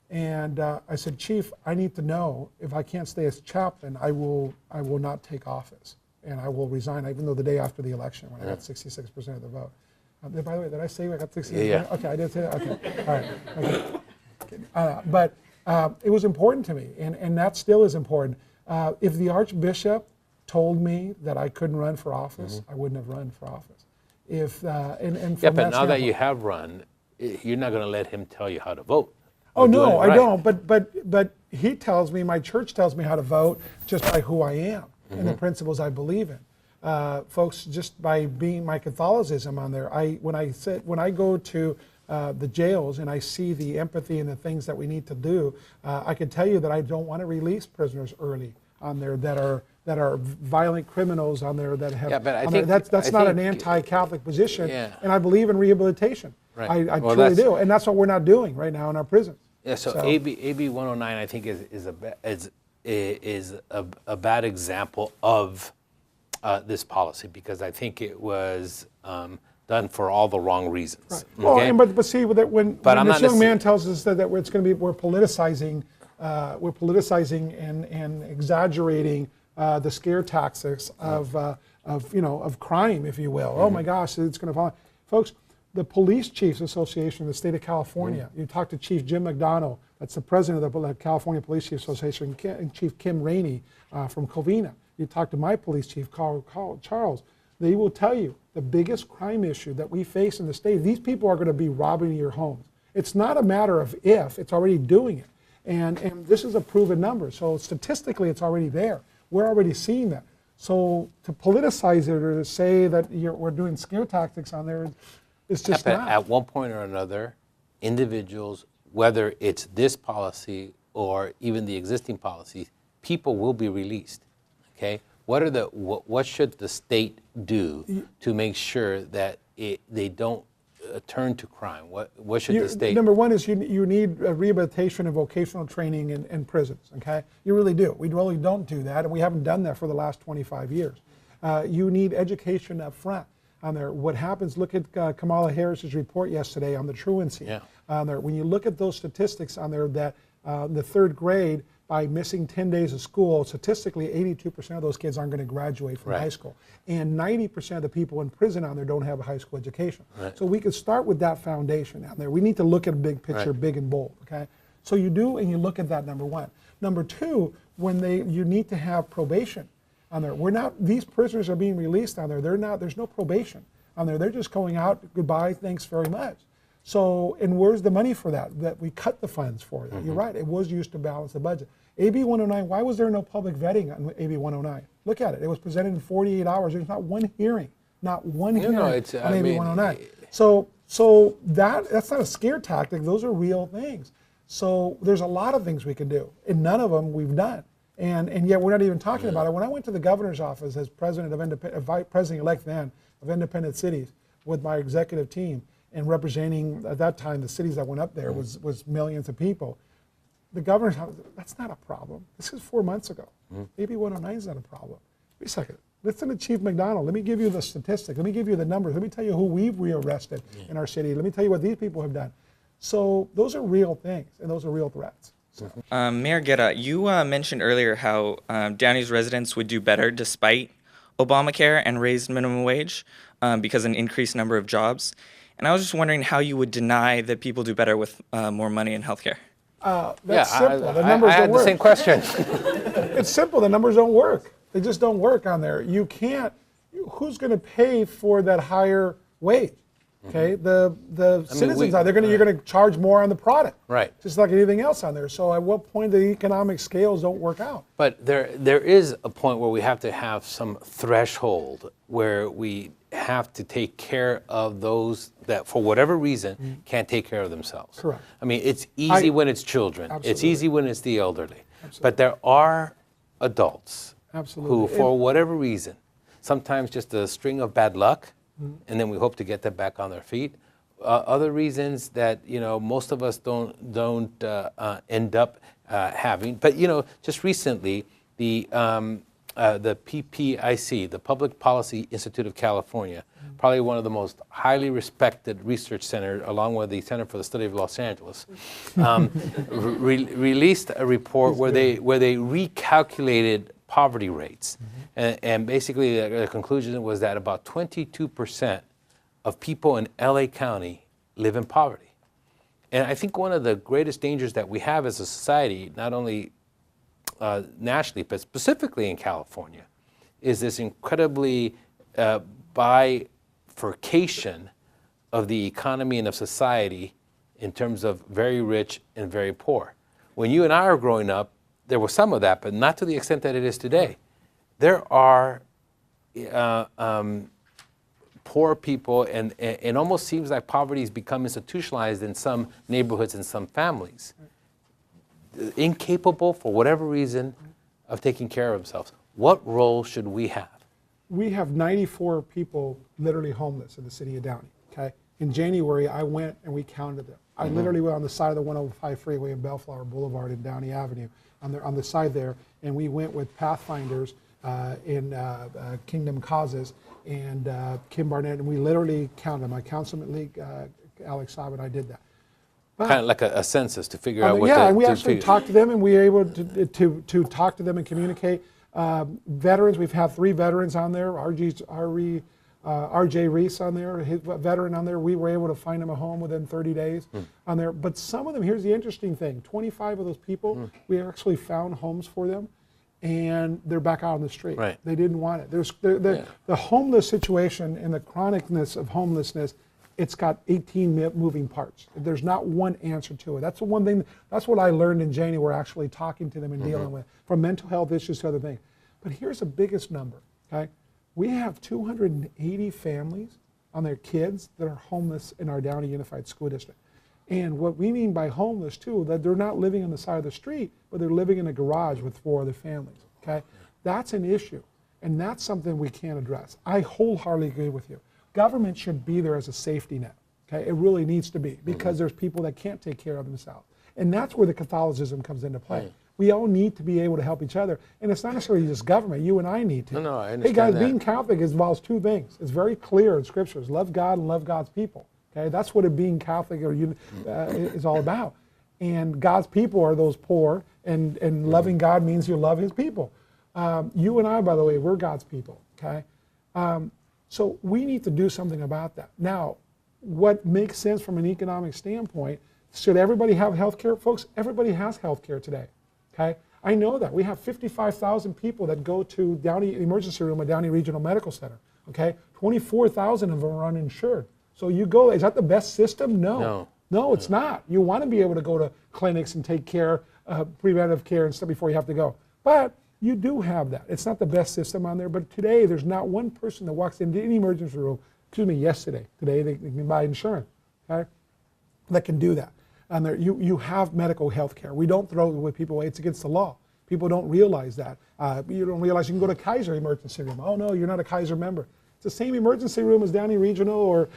And I said, Chief, I need to know if I can't stay as chaplain, I will not take office, and I will resign, even though the day after the election when I got 66% of the vote. By the way, did I say I got 66%? Yeah. Okay, I did say that. Okay, all right. Okay. But it was important to me, and that still is important. If the Archbishop told me that I couldn't run for office, I wouldn't have run for office. But now that you have run, you're not going to let him tell you how to vote. Oh no, I don't. But he tells me, my church tells me how to vote just by who I am and the principles I believe in. Folks, just by being my Catholicism on there, when I go to the jails and I see the empathy and the things that we need to do, I can tell you that I don't want to release prisoners early on there that are violent criminals on there that have. Yeah, but I think that's not an anti-Catholic position, Yeah. And I believe in rehabilitation. Right. I Well, truly do, and that's what we're not doing right now in our prisons. Yeah, so AB 109, I think, is a bad example of this policy, because I think it was done for all the wrong reasons. Right. Okay? Well, but see that when I'm this not young man tells us that it's going to be we're politicizing and exaggerating the scare tactics of crime, if you will. Oh my gosh, it's going to fall, folks. The Police Chiefs Association of the state of California, you talk to Chief Jim McDonald, that's the president of the California Police Chiefs Association, and Chief Kim Rainey from Covina. You talk to my police chief, Carl Charles, they will tell you the biggest crime issue that we face in the state, these people are going to be robbing your homes. It's not a matter of if, it's already doing it. And this is a proven number, so statistically it's already there. We're already seeing that. So to politicize it or to say that we're doing scare tactics on there, it's just not. At one point or another, individuals, whether it's this policy or even the existing policies, people will be released. Okay, what should the state do to make sure that they don't turn to crime? What should the state? Number one is you need rehabilitation and vocational training in prisons. Okay, you really do. We really don't do that, and we haven't done that for the last 25 years. You need education up front. On there, what happens? Look at Kamala Harris's report yesterday on the truancy. Yeah. On there, when you look at those statistics on there, that the third grade, by missing 10 days of school, statistically 82% of those kids aren't going to graduate from high school, and 90% of the people in prison on there don't have a high school education. Right. So we could start with that foundation on there. We need to look at a big picture, big and bold. Okay. So you do, and you look at that. Number one. Number two, you need to have probation. On there, these prisoners are being released on there. There's no probation on there. They're just going out, goodbye, thanks very much. So, and where's the money for that? That we cut the funds for that. You're right, it was used to balance the budget. AB 109, why was there no public vetting on AB 109? Look at it, it was presented in 48 hours. There's not one hearing, on AB 109. So that's not a scare tactic, those are real things. So there's a lot of things we can do, and none of them we've done. And yet we're not even talking about it. When I went to the governor's office as president of president-elect then of Independent Cities with my executive team and representing at that time the cities that went up there was millions of people. The governor's office, that's not a problem. This is 4 months ago. AB 109 is not a problem. Wait a second. Listen to Chief McDonald. Let me give you the statistics. Let me give you the numbers. Let me tell you who we've rearrested in our city. Let me tell you what these people have done. So those are real things, and those are real threats. So. Mayor Guerra, you mentioned earlier how Downey's residents would do better despite Obamacare and raised minimum wage because of an increased number of jobs. And I was just wondering how you would deny that people do better with more money in healthcare. That's simple. The numbers I don't had work. the same question. It's simple. The numbers don't work. They just don't work on there. You can't. Who's going to pay for that higher wage? Okay, the citizens are. You're going to charge more on the product. Right. Just like anything else on there. So at what point the economic scales don't work out? But there is a point where we have to have some threshold where we have to take care of those that, for whatever reason, can't take care of themselves. Correct. I mean, it's easy when it's children. Absolutely. It's easy when it's the elderly. Absolutely. But there are adults Absolutely. who, for whatever reason, sometimes just a string of bad luck, and then we hope to get them back on their feet. Other reasons that most of us don't end up having. But just recently, the PPIC, the Public Policy Institute of California, probably one of the most highly respected research centers, along with the Center for the Study of Los Angeles, released a report where they recalculated poverty rates. And basically the conclusion was that about 22% of people in LA County live in poverty. And I think one of the greatest dangers that we have as a society, not only nationally, but specifically in California, is this incredibly bifurcation of the economy and of society in terms of very rich and very poor. When you and I are growing up, there was some of that, but not to the extent that it is today. There are poor people, and it almost seems like poverty has become institutionalized in some neighborhoods and some families. Incapable, for whatever reason, of taking care of themselves. What role should we have? We have 94 people literally homeless in the city of Downey. Okay. In January, I went and we counted them. I literally went on the side of the 105 freeway in Bellflower Boulevard and Downey Avenue, on the side there, and we went with Pathfinders in Kingdom Causes and Kim Barnett, and we literally counted them. My councilman league, Alex Saab, and I did that. Kind of like a census to figure out what yeah, the, and we to actually figure- talked to them, and we were able to talk to them and communicate. Veterans, we've had 3 veterans on there. RJ Reese on there, his veteran on there. We were able to find him a home within 30 days on there. But some of them, here's the interesting thing: 25 of those people, we actually found homes for them, and they're back out on the street. Right. They didn't want it. The homeless situation and the chronicness of homelessness, it's got 18 moving parts. There's not one answer to it. That's the one thing. That's what I learned in January, actually talking to them and dealing with, from mental health issues to other things. But here's the biggest number. Okay, we have 280 families on their kids that are homeless in our Downey Unified School District. And what we mean by homeless too, that they're not living on the side of the street, but they're living in a garage with 4 other families. Okay, that's an issue, and that's something we can't address. I wholeheartedly agree with you. Government should be there as a safety net. Okay, it really needs to be, because there's people that can't take care of themselves, and that's where the Catholicism comes into play. Right. We all need to be able to help each other, and it's not necessarily just government. You and I need to. No, I Hey understand guys, that. being Catholic involves 2 things. It's very clear in scriptures: love God and love God's people. Okay, that's what being Catholic is all about. And God's people are those poor, and loving God means you love His people. You and I, by the way, we're God's people. Okay. So we need to do something about that. Now, what makes sense from an economic standpoint, should everybody have health care? Folks, everybody has health care today, okay? I know that. We have 55,000 people that go to Downey emergency room at Downey Regional Medical Center, okay? 24,000 of them are uninsured. So you go, is that the best system? No. No, it's not. You want to be able to go to clinics and take care, preventive care and stuff before you have to go. But you do have that. It's not the best system on there, but today there's not one person that walks into any emergency room, today they can buy insurance, okay, that can do that. and there, you have medical health care. We don't throw away people away. It's against the law. People don't realize that. You don't realize you can go to Kaiser emergency room. Oh no, you're not a Kaiser member. It's the same emergency room as Downey Regional or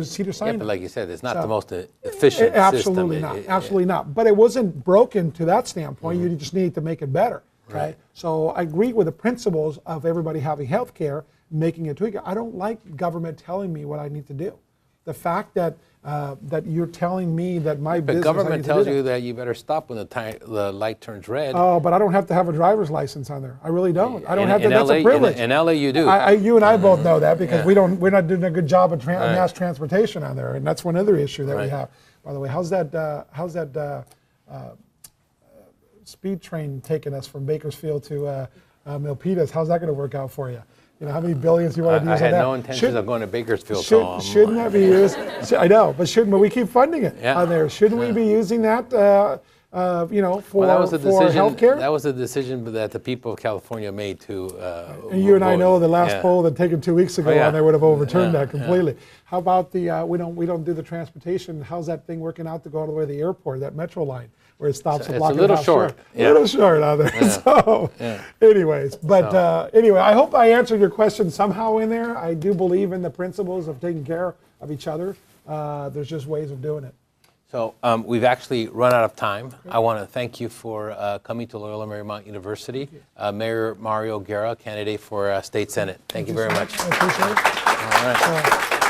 Cedars-Sinai. Yeah, but like you said, it's not the most efficient Absolutely system. not. Absolutely not. But it wasn't broken to that standpoint. You just need to make it better. Right. So I agree with the principles of everybody having health care, making it tweak. I don't like government telling me what I need to do. The fact that that you're telling me that my But business, government tells you that you better stop when the light turns red. Oh, but I don't have to have a driver's license on there. I really don't. I don't have to. In That's LA, a privilege. In LA, you do. You and I both know that because Yeah. we're not doing a good job of Right. mass transportation on there, and that's one other issue that we Right. have. By the way, how's that speed train taking us from Bakersfield to Milpitas? How's that going to work out for you? You know, how many billions you want to I use on had that? no intentions of going to Bakersfield. so Shouldn't that be used? I know, but shouldn't we keep funding it Yeah. on there? Shouldn't we be using that, for Well, that was a decision. healthcare? That was a decision that the people of California made to. And you and I vote. know the last Yeah. poll that taken 2 weeks ago, Oh, yeah. and they would have overturned Yeah, that completely. How about the we don't do the transportation? How's that thing working out to go all the way to the airport? That metro line where it stops It's a block a and little half short, A yeah. little short out there. So, anyways, but anyway, I hope I answered your question somehow in there. I do believe in the principles of taking care of each other. There's just ways of doing it. So we've actually run out of time. I want to thank you for coming to Loyola Marymount University. Mayor Mario Guerra, candidate for State Senate. Thank you very much. I appreciate it. All right.